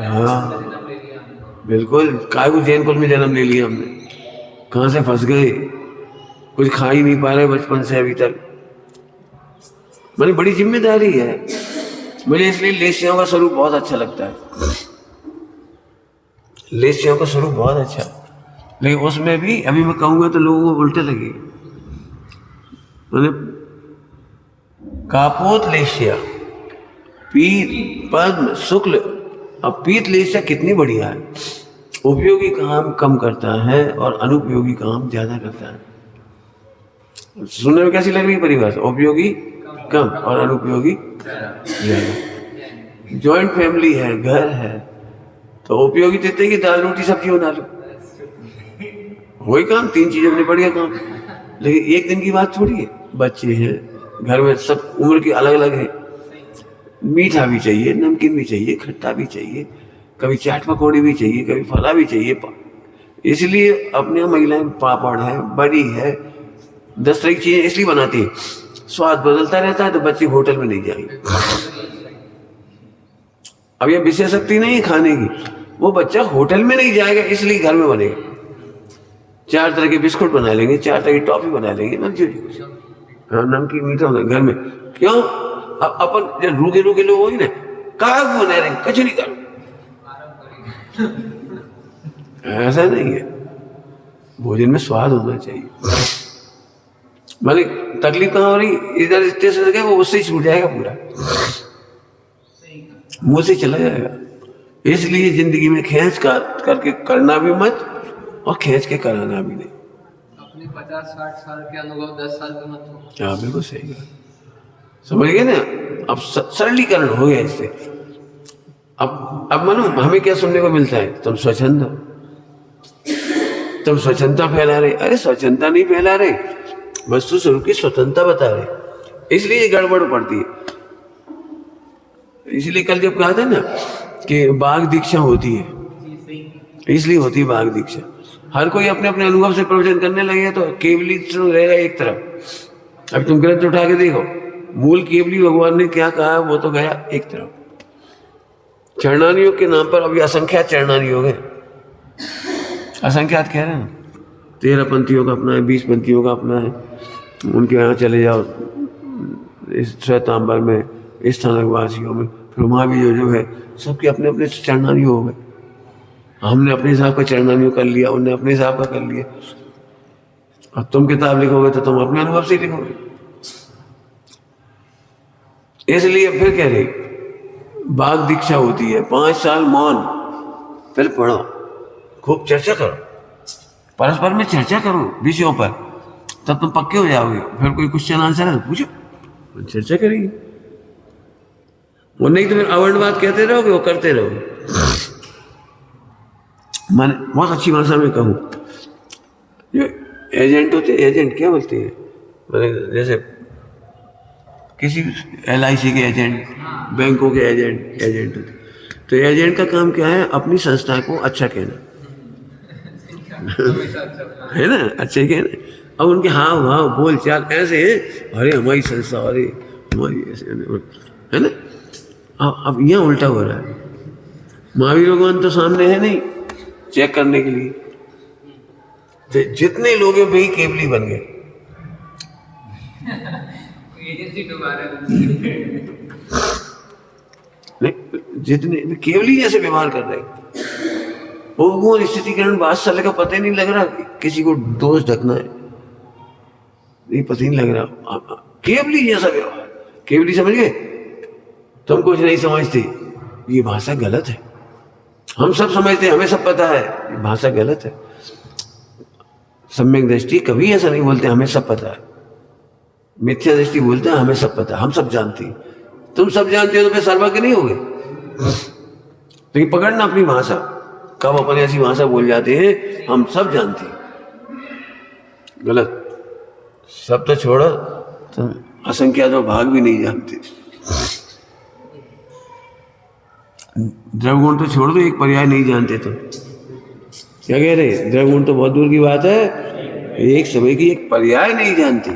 S3: हाँ बिल्कुल, काय को जैन कुल में जन्म ले लिया हमने, कहाँ से फंस गए, कुछ खा ही नहीं पा रहे बचपन से अभी तक। मेरी बड़ी जिम्मेदारी है, मुझे इसलिए लेस्यों का स्वरूप बहुत अच्छा लगता है, लेस्यों का स्वरूप बहुत अच्छा, लेकिन उसमें भी अभी मैं कहूँगा तो लोगों को उल्टे लगेगा। मतलब कापोत लेस्या, पीत पद्म शुक्ल। अब पीत लेस्या कितनी बढ़िया है, उपयोगी काम कम करता है और अनुपयोगी काम ज्यादा करता है। सुनने में कैसी लग रही है परिभाषा, उपयोगी कम और अनुपयोगी ज्यादा। जॉइंट फैमिली है, घर है, तो उपयोगी देते कि दाल रोटी सब्जी बना लो, वही काम, 3 चीजें अपने बढ़िया काम। लेकिन एक दिन की बात थोड़ी है, बच्चे हैं घर में, सब उम्र की अलग अलग है, मीठा भी चाहिए, नमकीन भी चाहिए, खट्टा भी चाहिए, कभी चाट पकौड़ी भी चाहिए, कभी फला भी चाहिए। इसलिए अपने यहाँ महिलाएं पापड़ है, बड़ी है, 10 तरह की चीजें इसलिए बनाती है। स्वाद बदलता रहता है तो बच्चे होटल में नहीं जाएंगे। अब ये विषय शक्ति नहीं है खाने की, वो बच्चा होटल में नहीं जाएगा इसलिए घर में बनेगा। 4 तरह के बिस्कुट बना लेंगे, 4 तरह की टॉफी बना लेंगे, हाँ नमकीन मीठा होना घर में। क्यों? अब अपन जब रूखे रूखे लोग हो ना, कहा बना रहे कुछ नहीं करो, ऐसा नहीं है। भोजन में स्वाद होना चाहिए। माने तकलीफ कहाँ हो रही, इधर स्टेशन गए वो उससे ही छूट जाएगा, पूरा मुंह से चला जाएगा। इसलिए जिंदगी में खींच करके करना भी मत और खींच के कराना भी नहीं।
S2: अपने 50-60 साल के अनुभव 10 साल के मत हो।
S3: हाँ बिल्कुल सही है, समझ गए ना। अब सरलीकरण हो गया इससे। अब मानो हमें क्या सुनने को मिलता है, तुम स्वच्छंद हो, तुम स्वच्छंदता फैला रहे। अरे स्वच्छंदता नहीं फैला रहे, वस्तु स्वरूप की स्वतंत्रता बता रहे, इसलिए ये गड़बड़ पड़ती है। इसलिए कल जब कहा था ना कि बाघ दीक्षा होती है, इसलिए होती है बाघ दीक्षा। हर कोई अपने अपने अनुभव से प्रवचन करने लगे तो केवली तो रहेगा एक तरफ। अब तुम ग्रंथ उठा के देखो, मूल केवली भगवान ने क्या कहा वो तो गया एक तरफ। चरणान योग के नाम पर अभी असंख्यात चरणान योग है। असंख्यात कह रहे हैं, 13 पंथियों का अपना है, 20 पंथियों का अपना है। उनके यहाँ चले जाओ, इस श्वेतांबर में, इस स्थानक वासियों में, फिर वहाँ भी जो है सबके अपने अपने चरणान योग है। हमने अपने हिसाब का चरणान योग कर लिया, उनने अपने हिसाब का कर लिया। अब तुम किताब लिखोगे तो तुम अपने अनुभव से लिखोगे। इसलिए फिर कह रहे बाघ दीक्षा होती है, 5 साल मौन, फिर पढ़ो, खूब चर्चा करो, परस्पर में चर्चा करो विषयों पर, तब तुम पक्के हो जाओगे। फिर कोई क्वेश्चन आंसर है तो पूछो, चर्चा करेंगे। वो नहीं तो फिर अवर्णवाद कहते रहोगे, वो करते रहोगे। मैंने बहुत अच्छी भाषा में कहूँ, जो एजेंट होते, एजेंट क्या बोलते हैं, मैंने जैसे किसी LIC के एजेंट, बैंकों के एजेंट होते, तो एजेंट का काम क्या है, अपनी संस्था को अच्छा कहना है ना, अच्छे कहना। अब उनके हाव भाव बोल चाल ऐसे है, अरे हमारी संस्था, अरे हमारी ऐसे है ना। अब यहाँ उल्टा हो रहा है। महावीर भगवान तो सामने है नहीं चेक करने के लिए, तो जितने लोग हैं वही केवली बन गए। जितने केवली जैसे व्यवहार कर रहे, वो स्थितिकरण बादशाह का पता ही नहीं लग रहा, किसी को दोष ढकना है नहीं पता ही नहीं लग रहा। केवली जैसा व्यवहार, केवली समझ गए, तुम कुछ नहीं समझते, ये भाषा गलत है। हम सब समझते, हमें सब पता है, ये भाषा गलत है। सम्यक दृष्टि कभी ऐसा नहीं बोलते हमें सब पता है, मिथ्या दृष्टि बोलते हैं हमें सब पता है, हम सब जानते हैं। तुम सब जानते हो तो फिर सर्वज्ञ नहीं होगे। लेकिन पकड़ना अपनी भाषा, कब अपन ऐसी भाषा बोल जाते हैं हम सब जानते हैं, गलत। सब तो छोड़ो, तो असंख्यात भाग भी नहीं जानते। द्रवगुण तो छोड़ दो, एक पर्याय नहीं जानते। तो क्या कह रहे, द्रवगुण तो बहुत दूर की बात है, एक समय की एक पर्याय नहीं जानते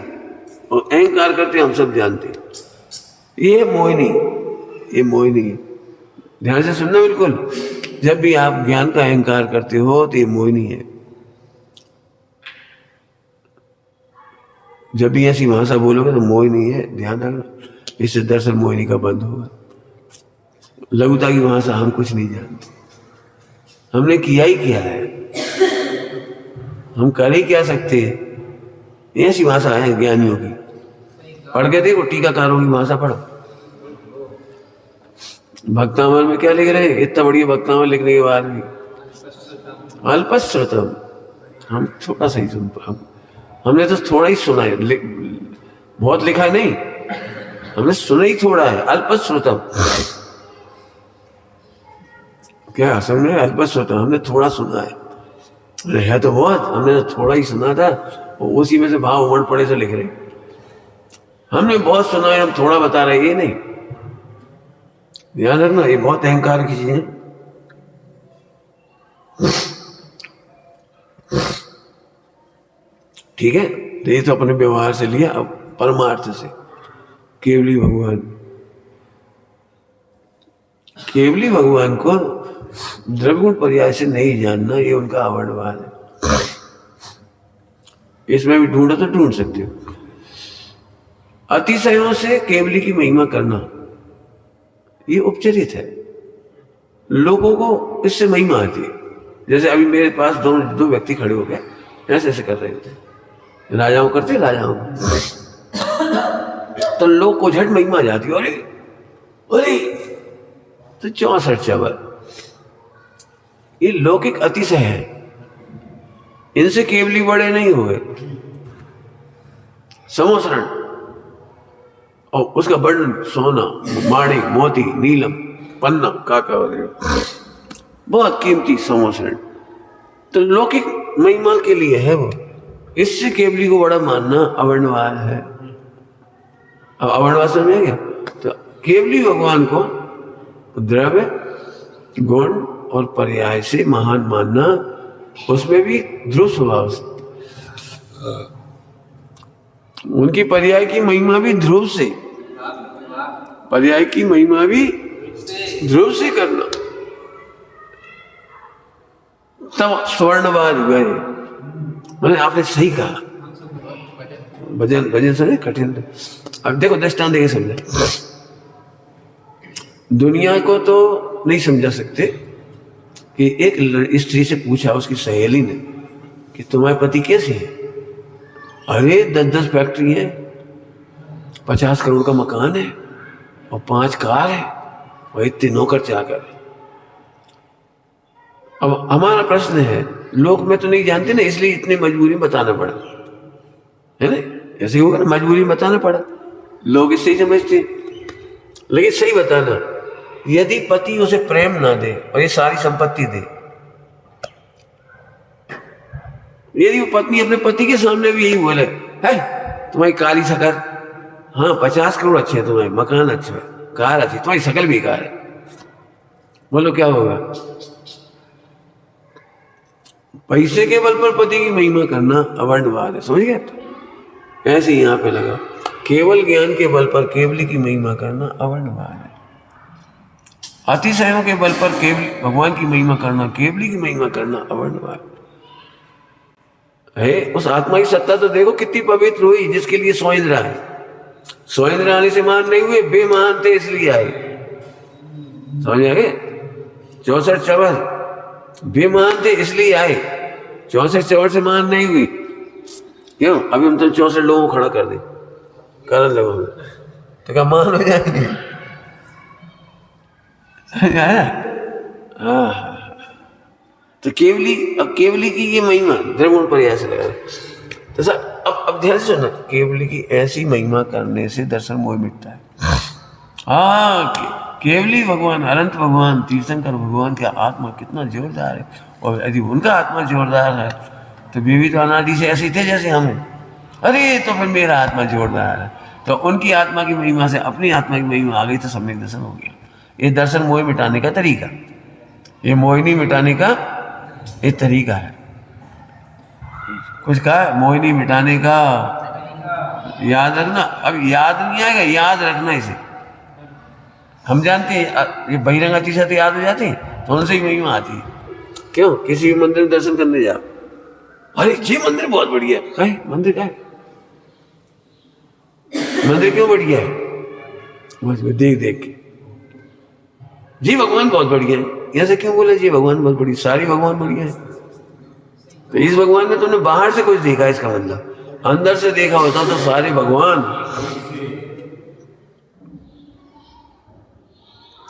S3: और अहंकार करते हम सब जानते। ये मोहिनी, ये मोहिनी। ध्यान से सुनना बिल्कुल, जब भी आप ज्ञान का अहंकार करते हो तो ये मोहिनी है। जब भी ऐसी भाषा बोलोगे तो मोहिनी है, ध्यान रखना। इससे दरअसल मोहिनी का बंद होगा। लघुता की भाषा हम कुछ नहीं जानते, हमने किया ही क्या है, हम कर ही क्या सकते हैं। ऐसी भाषा है ज्ञानियों की। पढ़ के देखो, टीकाकारों की भाषा पढ़ो। भक्तामल में क्या लिख रहे हैं, इतना बढ़िया भक्तामल लिखने के बाद भी अल्पश्रुतम, हम थोड़ा सा ही सुन, हमने तो थोड़ा ही सुना है, बहुत लिखा नहीं, हमने सुना ही थोड़ा है। अल्पश्रुतम क्या असल में अल्पश्रुतम, हमने थोड़ा सुना है तो बहुत, हमने तो थोड़ा ही सुना था, और उसी में से भाव उमड़ पड़े से लिख रहे। हमने बहुत सुना है, हम थोड़ा बता रहे, ये नहीं। ध्यान रखना, ये बहुत अहंकार की चीज है। ठीक है, तो ये तो अपने व्यवहार से लिया। अब परमार्थ से केवली भगवान, केवली भगवान को द्रव्यगुण पर्याय से नहीं जानना, ये उनका आवरणवाद है। इसमें भी ढूंढो तो ढूंढ सकते हो। अतिशयों से केवली की महिमा करना ये उपचरित है, लोगों को इससे महिमा आती है। जैसे अभी मेरे पास दो व्यक्ति खड़े हो गए, ऐसे ऐसे कर रहे होते, राजाओं करते राजाओं, तो लोग को झट महिमा आ जाती है, अरे अरे तो 64 चवर, ये लौकिक अतिशय है, इनसे केवली बड़े नहीं हुए। समोसरण और उसका वर्णन सोना, माणिक, मोती, नीलम, पन्ना, काका वगैरह, बहुत कीमती समोसरण, तो लौकिक महिमा के लिए है वो। इससे केवली को बड़ा मानना अवर्णवाद है। अब अवर्णवाद समझ गया? तो केवली भगवान को द्रव्य, गुण और पर्याय से महान मानना, उसमें भी ध्रुव स्वभाव से। उनकी पर्याय की महिमा भी ध्रुव से, पर्याय की महिमा भी ध्रुव से करना, तब स्वर्णवाद गए। मैंने आपने सही कहा, भजन भजन समझे कठिन। अब देखो दृष्टांत देके समझा। दुनिया को तो नहीं समझा सकते कि एक स्त्री से पूछा उसकी सहेली ने कि तुम्हारे पति कैसे है? अरे 10-10 फैक्ट्री है, 50 करोड़ का मकान है और 5 कार है और इतने नौकर चाकर। अब हमारा प्रश्न है, लोग में तो नहीं जानते ना, इसलिए इतनी मजबूरी बताना पड़ा, है ना? ऐसे ही होगा ना, मजबूरी बताना पड़ा, लोग इससे ही समझते। लेकिन सही बताना, यदि पति उसे प्रेम ना दे और ये सारी संपत्ति दे, यदि वो पत्नी अपने पति के सामने भी यही बोले, है तुम्हारी काली शकल, हाँ 50 करोड़ अच्छे हैं तुम्हारे, मकान अच्छा है, कार अच्छी, तुम्हारी शकल बेकार है, बोलो क्या होगा? पैसे के बल पर पति की महिमा करना अवर्णवाद है, समझ गए? ऐसे ही यहां पे लगा, केवल ज्ञान के बल पर केवली की महिमा करना अवर्णवाद है। अतिशयों के बल पर केवली भगवान की महिमा करना, केवली की महिमा करना अवर्णवाद है। उस आत्मा की सत्ता तो देखो कितनी पवित्र हुई, जिसके लिए 100 इंद्र आए। 100 इंद्र आने से महान नहीं हुए, बेमहान थे इसलिए आए, समझ आ गए? 64 चवर बेमहान थे इसलिए आए, 64 चवर से महान नहीं हुई। क्यों? अभी हम तो 64 लोगों को खड़ा कर दे करण लोगों में, तो क्या महान हो जाएंगे? तो केवली, अब केवली की ये महिमा द्रव्यगुण पर्याय से लगा। तो सर अब ध्यान से सुनना, केवली की ऐसी महिमा करने से दर्शन मोह मिटता है। हाँ, केवली भगवान, अनंत भगवान, तीर्थंकर भगवान का आत्मा कितना जोरदार है, और यदि उनका आत्मा जोरदार है तो वे भी तो अनादि से ऐसे थे जैसे हम हैं। अरे तो फिर मेरा आत्मा जोरदार है, तो उनकी आत्मा की महिमा से अपनी आत्मा की महिमा आ गई तो सम्यक दर्शन हो गया। ये दर्शन मोह मिटाने का तरीका, ये मोहिनी मिटाने का एक तरीका है। कुछ कहा मोहिनी मिटाने का, याद रखना। अब याद नहीं आएगा, याद रखना इसे। हम जानते हैं ये बहिरंग अतिशय याद हो जाते हैं, तो उनसे ही महिमा आती है। क्यों? किसी भी मंदिर में दर्शन करने जाओ, अरे ये मंदिर बहुत बढ़िया है, मंदिर का है, मंदिर क्यों बढ़िया है? बस देख देख के जी भगवान बहुत बढ़िया है, ऐसे क्यों बोले जी भगवान बहुत बढ़िया, सारी भगवान बढ़िया है। तो इस भगवान ने तुमने बाहर से कुछ देखा, इसका मतलब अंदर से देखा होता तो सारे भगवान,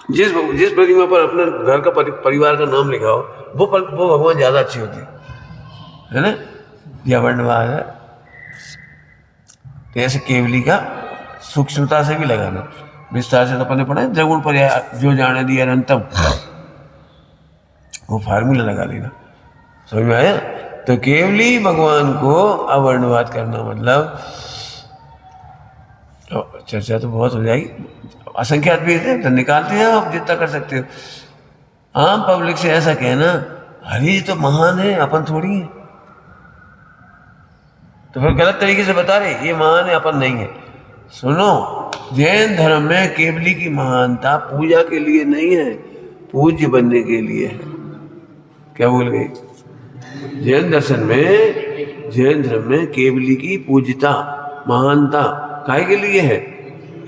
S3: जिस प्रतिमा पर अपने घर का परिवार का नाम लिखा हो, वो भगवान ज्यादा अच्छी होती है ना? यह वर्णवाद है। तो ऐसे केवली का सूक्ष्मता से भी लगाना, विस्तार से तो अपने पढ़ा है, द्रव्यगुण पर्याय जो जाने दिया अनंतम, वो फार्मूला लगा लेना, समझ में आया? तो केवली भगवान को अवर्णवाद करना मतलब तो चर्चा तो बहुत हो जाएगी, असंख्यात भी है तो निकालते हैं आप जितना कर सकते हो। आम पब्लिक से ऐसा कहना अरे ये तो महान है अपन थोड़ी है, तो फिर गलत तरीके से बता रहे ये महान है अपन नहीं है। सुनो, जैन धर्म में केवली की महानता पूजा के लिए नहीं है, पूज्य बनने के लिए है। क्या बोल गए? जैन दर्शन में, जैन धर्म में केवली की पूज्यता महानता काहे के लिए है?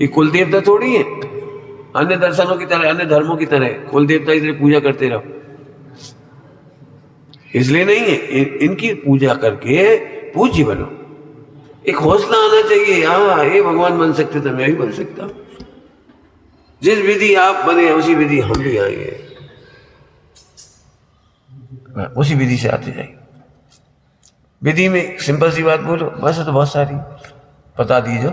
S3: ये कुल देवता थोड़ी है, अन्य दर्शनों की तरह, अन्य धर्मों की तरह कुल देवता इसलिए पूजा करते रहो, इसलिए नहीं है। इनकी पूजा करके पूज्य बनो। एक हौसला आना चाहिए, हाँ ये भगवान बन सकते तो मैं भी बन सकता हूं। जिस विधि आप बने उसी विधि हम भी आएंगे, उसी विधि से आते जाएंगे। विधि में सिंपल सी बात बोलो, बस तो बहुत सारी बता दीजिए।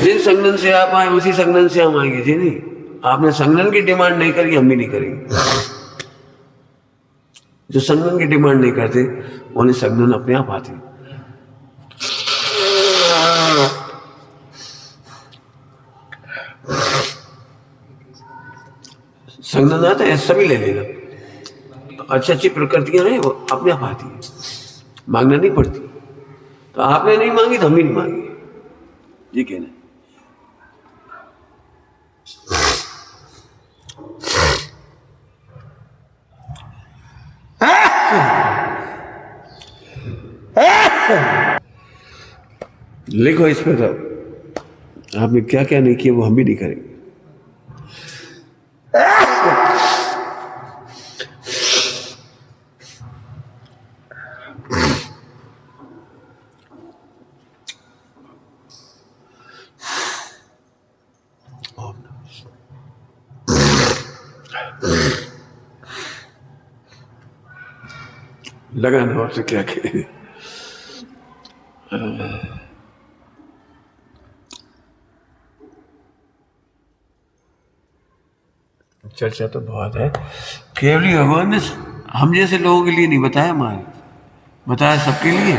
S3: जिस संगठन से आप आए उसी संगठन से हम आएंगे जी। नहीं, आपने संगठन की डिमांड नहीं करी, हम भी नहीं करेंगे। जो संगठन की डिमांड नहीं करते उन्हें संगठन अपने आप आती। संगठन आता है सभी ले लेगा, अच्छी अच्छी प्रकृतियां हैं वो अपने आप आती है, मांगना नहीं पड़ती। तो आपने नहीं मांगी तो हम भी नहीं मांगे, ये कहना। लिखो इस पर, तो आपने क्या क्या नहीं किया वो हम भी नहीं करेंगे। लगाना आपसे क्या कहें। चर्चा तो बहुत है। केवली भगवान ने हम जैसे लोगों के लिए नहीं बताया, हमारे बताया सबके लिए।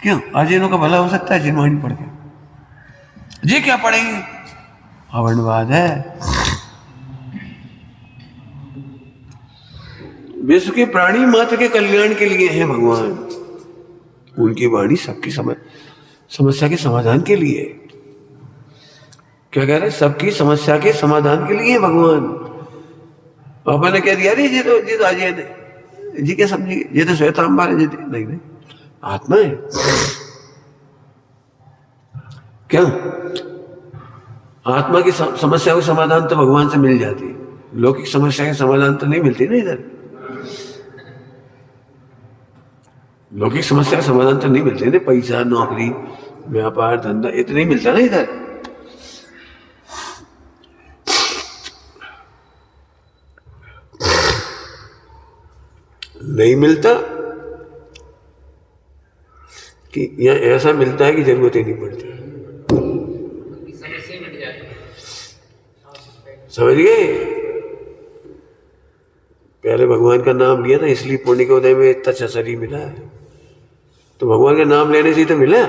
S3: क्यों? आज इनों का भला हो सकता है जिनवाणी पढ़ के। जी क्या पढ़ेंगे? अवर्णवाद है। विश्व के प्राणी मात्र के कल्याण के लिए है भगवान। उनकी वाणी सबकी समस्या के समाधान के लिए। क्या कह रहे? सबकी समस्या के समाधान के लिए भगवान। पापा ने कह दिया अरे जी तो आज जी क्या समझिए, ये तो श्वेतांबर है। नहीं नहीं, आत्मा है। क्या आत्मा की समस्या का समाधान तो भगवान से मिल जाती है, लौकिक समस्या के समाधान तो नहीं मिलती ना इधर। लौकिक समस्या का समाधान तो नहीं मिलते ना, पैसा नौकरी व्यापार धंधा ये तो नहीं मिलता ना इधर। नहीं मिलता कि यहाँ ऐसा मिलता है कि जरूरत ही नहीं पड़ती। समझ गए? पहले भगवान का नाम लिया था इसलिए पुण्य के उदय में इतना अच्छा शरीर मिला है। तो भगवान का नाम लेने से ही तो मिला।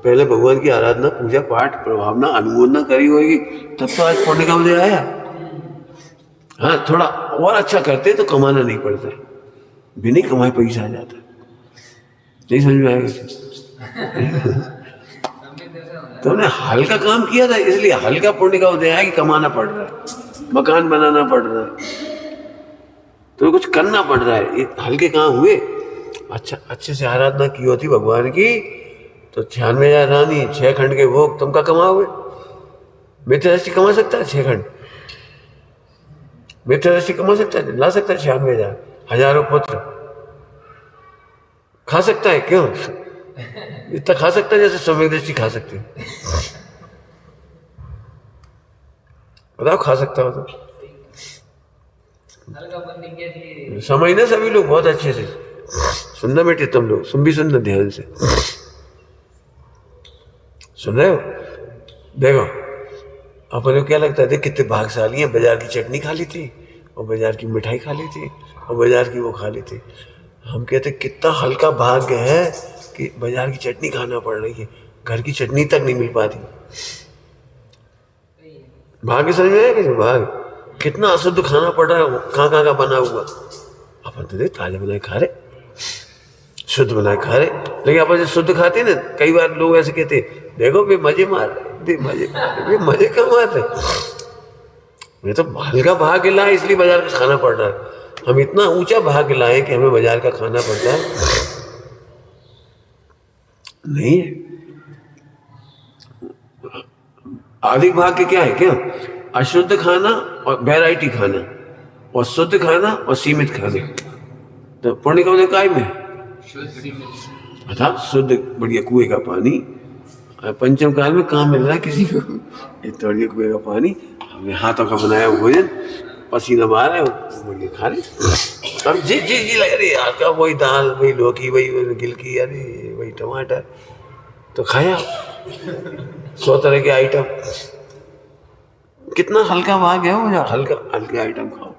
S3: पहले भगवान की आराधना पूजा पाठ प्रभावना अनुमोदना करी होगी तब तो आज पुण्य का उदय आया। हाँ, थोड़ा और अच्छा करते तो कमाना नहीं पड़ता, बिना कमाए पैसा आ जाता। नहीं समझ में आएगा? तो उन्हें हल्का काम किया था इसलिए हल्का पुण्य का उदय है कि कमाना पड़ रहा है, मकान बनाना पड़ रहा है, तो कुछ करना पड़ रहा है। ये हल्के काम हुए। अच्छा अच्छे से आराधना की होती भगवान की तो 96,000 रानी 6 खंड के भोग तुम का कमाओगे। मित्रदृष्टि कमा सकता है 6 खंड, मित्रदृष्टि कमा सकता है, ला सकता है 96,000, हजारों पुत्र खा सकता है। क्यों? इतना खा सकता है जैसे सम्यक दृष्टि खा सकते हैं। बताओ खा सकता हो तो समझना। सभी लोग बहुत अच्छे से सुनना बेटे, तुम लोग सुन भी सुनना ध्यान से सुन रहे हो। देखो अपन को क्या लगता है, देख कितने भाग्यशाली हैं, बाजार की चटनी खा ली थी और बाजार की मिठाई खा ली थी और बाजार की वो खा ली थी। हम कहते कितना हल्का भाग्य है कि बाजार की चटनी खाना पड़ रही है, घर की चटनी तक नहीं मिल पाती। भाग्य समझ में आया कि भाग कितना अशुद्ध खाना पड़ रहा है, कहाँ कहाँ का बना हुआ। अपन तो देख ताजे बनाए खा रहे, शुद्ध बनाए खा रहे, लेकिन अपन जो शुद्ध खाते ना, कई बार लोग ऐसे कहते देखो वे मजे मार रहे, वे मजे कहाँ मार रहे, मैं तो हल्का भाग लाए इसलिए बाजार का खाना पड़ रहा है। हम इतना ऊंचा भाग लाए कि हमें बाजार का खाना पड़ता है नहीं है। अधिक भाग के क्या है, क्या अशुद्ध खाना और वैरायटी खाना और शुद्ध खाना और सीमित खाना। तो पुण्य कौन है काय में, अर्थात शुद्ध बढ़िया कुएं का पानी। पंचम काल में कहाँ मिल रहा है किसी को, इतना बढ़िया कुएं का पानी, हमने हाथों का बनाया भोजन, पसीना मार रहे बढ़िया खा रहे। अब जी जी जी लग रही यार का, वही दाल, वही लौकी, वही गिलकी, अरे वही टमाटर, तो खाया 100 तरह के आइटम। कितना हल्का भाग है वो, हल्का हल्के आइटम खाओ,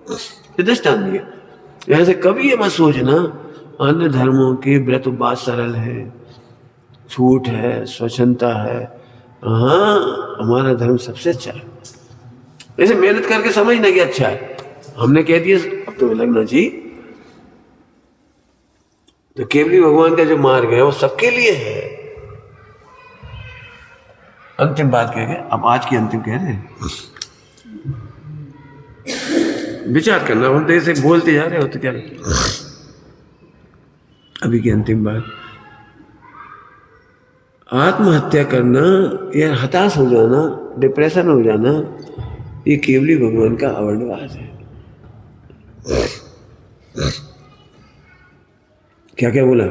S3: दृष्टांत दिया। ऐसे कभी ये मत सोचना अन्य धर्मों के व्रत उपवास सरल है, छूट है, स्वच्छता है। हाँ, हमारा धर्म सबसे अच्छा है। ऐसे मेहनत करके समझना कि अच्छा है, हमने कह दिया अब तो लगना चाहिए। तो केवली भगवान का जो मार्ग है वो सबके लिए है। अंतिम बात कह गए, अब आज की अंतिम कह रहे हैं, विचार करना, हम देर से बोलते जा रहे हो तो क्या। अभी की अंतिम बात, आत्महत्या करना या हताश हो जाना, डिप्रेशन हो जाना, ये केवली भगवान का अवर्ण है। क्या क्या बोला,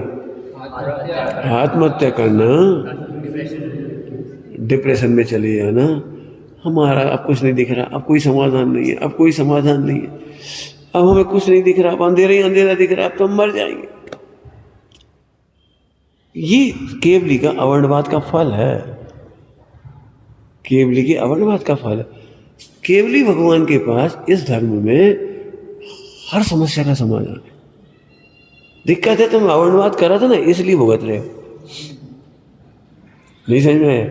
S3: आत्महत्या करना, डिप्रेशन में चले जाना, हमारा अब कुछ नहीं दिख रहा, अब कोई समाधान नहीं है, अब कोई समाधान नहीं है, अब हमें कुछ नहीं दिख रहा, अब अंधेरा ही अंधेरा दिख रहा, अब तो हम मर जाएंगे। ये केवली का अवर्णवाद का फल है, केवली के अवर्णवाद का फल है। केवली भगवान के पास इस धर्म में हर समस्या का समाधान है। दिक्कत है तुम अवर्णवाद करा था ना, इसलिए भुगत रहे हो। नहीं समझ में आया,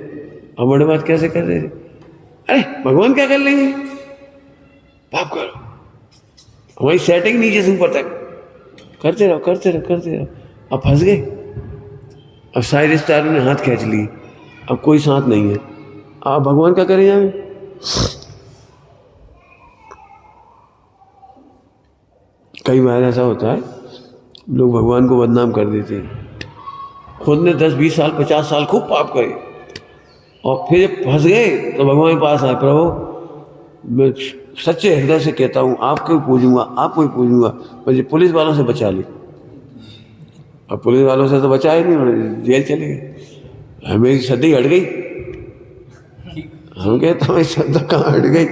S3: अवर्णवाद कैसे कर रहे थे, अरे भगवान क्या कर लेंगे, पाप करो, हमारी सेटिंग नीचे से ऊपर तक करते रहो करते रहो करते रहो। अब फंस गए, अब सारे रिश्तेदारों ने हाथ खींच लिए, अब कोई साथ नहीं है, अब भगवान क्या करें हमें। कई बार ऐसा होता है, लोग भगवान को बदनाम कर देते हैं, खुद ने 10-20 साल 50 साल खूब पाप करे और फिर जब फंस गए तो भगवान के पास आए, प्रभु मैं सच्चे हृदय से कहता हूँ आपको पूजूंगा, आपको ही पूजूंगा, मुझे पुलिस वालों से बचा ली। अब पुलिस वालों से तो बचा ही नहीं, जेल चले गए, मेरी श्रद्धा हट गई। हम कहते हमारी श्रद्धा कहाँ हट गई,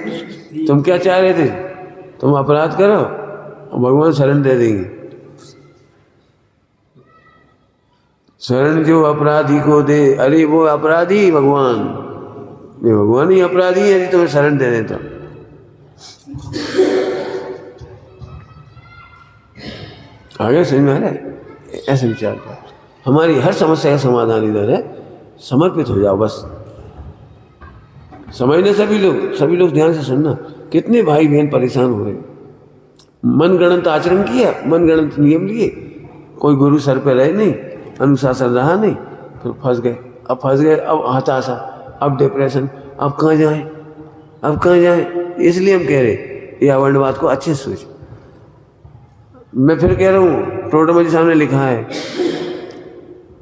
S3: तुम क्या चाह रहे थे, तुम अपराध करो और भगवान शरण दे देंगे। शरण जो अपराधी को दे, अरे वो अपराधी भगवान, ये भगवान ही अपराधी है यदि तुम्हें शरण दे देता। आगे समझ में आ रहा है, ऐसे विचार कर, हमारी हर समस्या का समाधान इधर है, समर्पित हो जाओ बस। समझने सभी लोग ध्यान से सुनना, कितने भाई बहन परेशान हो रहे हैं, मनगढ़ंत आचरण किया, मनगढ़ंत नियम लिए, कोई गुरु सर पे रहे नहीं, अनुशासन रहा नहीं, फिर फंस गए। अब फंस गए, अब हताशा, अब डिप्रेशन, अब कहाँ जाएं, अब कहाँ जाएं। इसलिए हम कह रहे ये अवर्णवाद को अच्छे से सोच। मैं फिर कह रहा हूँ, टोटम जी सामने लिखा है,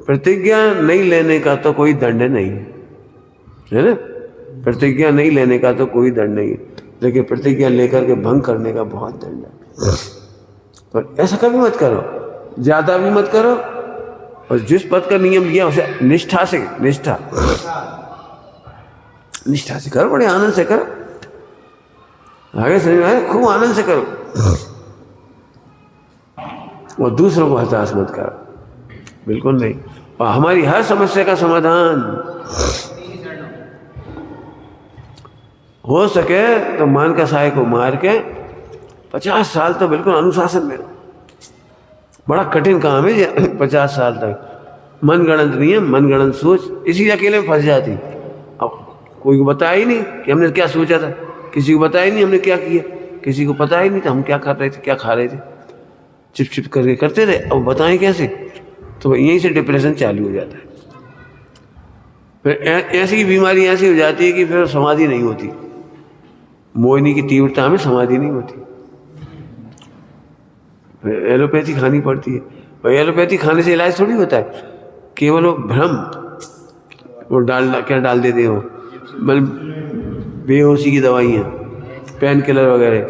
S3: प्रतिज्ञा नहीं लेने का तो कोई दंड नहीं है ना, प्रतिज्ञा नहीं लेने का तो कोई दंड नहीं है, लेकिन प्रतिज्ञा लेकर के भंग करने का बहुत दंड है। पर ऐसा कभी मत करो, ज्यादा भी मत करो, और जिस पद का नियम लिया उसे निष्ठा से करो, बड़े आनंद से करो। आगे समझ में आए, खूब आनंद से करो और दूसरों को हताश मत करो, बिल्कुल नहीं। और हमारी हर समस्या का समाधान हो सके तो मान का साय को मार के 50 साल तो बिल्कुल अनुशासन में रहो। बड़ा कठिन काम है ये 50 साल तक, मन गणंत नहीं है, मन गणंत सोच इसी अकेले में फंस जाती। अब कोई को बताया ही नहीं कि हमने क्या सोचा था, किसी को बताया ही नहीं हमने क्या किया, किसी को पता ही नहीं था हम क्या कर रहे थे, क्या खा रहे थे, चिप चिप करके करते थे। अब बताएं कैसे? तो यहीं से डिप्रेशन चालू हो जाता है। फिर ऐसी बीमारी ऐसी हो जाती है कि फिर समाधि नहीं होती, मोहिनी की तीव्रता में समाधि नहीं होती, फिर एलोपैथी खानी पड़ती है। भाई एलोपैथी खाने से इलाज थोड़ी होता है, केवल वो भ्रम, वो क्या डाल देते हो, मतलब बेहोशी की दवाइयाँ, पेन किलर वगैरह,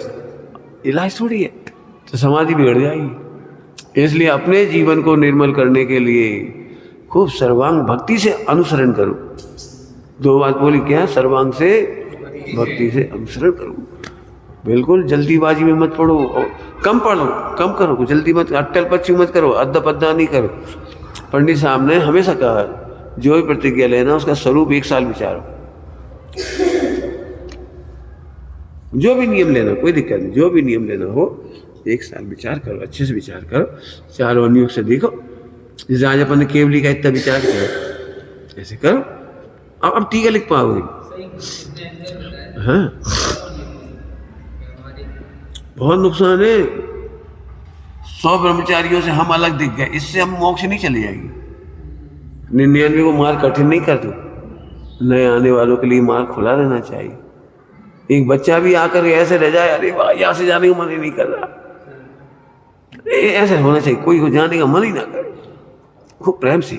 S3: इलाज थोड़ी है। तो समाधि बिगड़ जाएगी। इसलिए अपने जीवन को निर्मल करने के लिए खूब सर्वांग भक्ति से अनुसरण करो। दो बात बोली क्या? सर्वांग से भक्ति से अनुसरण करो। बिल्कुल जल्दीबाजी में मत पढ़ो, और कम पढ़ो, कम करो, जल्दी मत, अट्टल पच्ची मत करो, अद्दा पद्दा नहीं करो। पंडित साहब ने हमेशा कहा जो भी प्रतिज्ञा लेना उसका स्वरूप 1 साल विचारो। जो भी नियम लेना कोई दिक्कत नहीं, जो भी नियम लेना हो 1 साल विचार करो, अच्छे से विचार करो, 4 अनुयोग से देखो। जैसे आज अपन ने केवली का इतना विचार किया, ऐसे करो, अब टीका लिख पाओगे। हाँ बहुत नुकसान है। 100 ब्रह्मचारियों से हम अलग दिख गए, इससे हम मोक्ष नहीं चले जाएंगे। 99 को मार्ग कठिन नहीं कर दो, नए आने वालों के लिए मार्ग खुला रहना चाहिए। एक बच्चा भी आकर ऐसे रह जाए, अरे वाह यहाँ से जाने का मन ही नहीं कर रहा, ऐसे होना चाहिए, कोई को जाने का मन ही ना करे, खूब प्रेम से।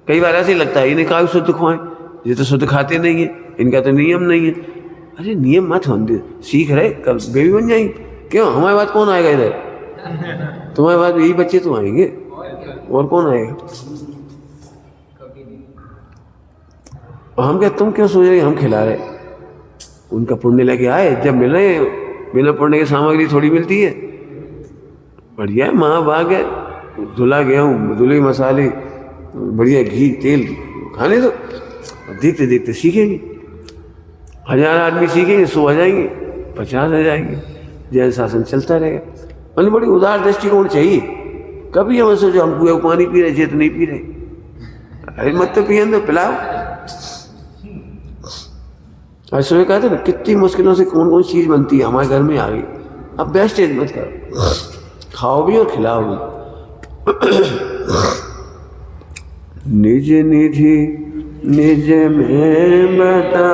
S3: कई बार ऐसे ही लगता है इन्हें कहा शुद्ध खुआएं, ये तो शुद्ध खाते नहीं है, इनका तो नियम नहीं है। अरे नियम मत होने, सीख रहे, कल बेबी बन जाएंगे। क्यों हमारे बाद कौन आएगा इधर? तुम्हारे बाद यही बच्चे तो आएंगे, और कौन आएगा? और हम क्या, तुम क्यों सोच रहे हम खिला रहे? उनका पुण्य लेके आए, जब मिल रहे हैं, बिना पुण्य की सामग्री थोड़ी मिलती है। बढ़िया है, माँ बाग है, धुला गेहूँ, धुले मसाले, बढ़िया घी तेल खाने दो, देखते देखते सीखेंगे। 1000 आदमी सीखेंगे, 100 आ जाएंगे, 50 आ जाएंगे, जैन शासन चलता रहेगा। मतलब बड़ी उदार दृष्टिकोण चाहिए। कभी हम सोचो हम कुएं पानी पी रहे, तो नहीं पी रहे, अरे मत तो पिए तो पिलाओ। ऐसे कहते हैं ना, कितनी मुश्किलों से कौन कौन चीज़ बनती है हमारे घर में आ गई। अब वेस्टेज मत करो, खाओ भी और खिलाओ भी। निज निधि निज में बता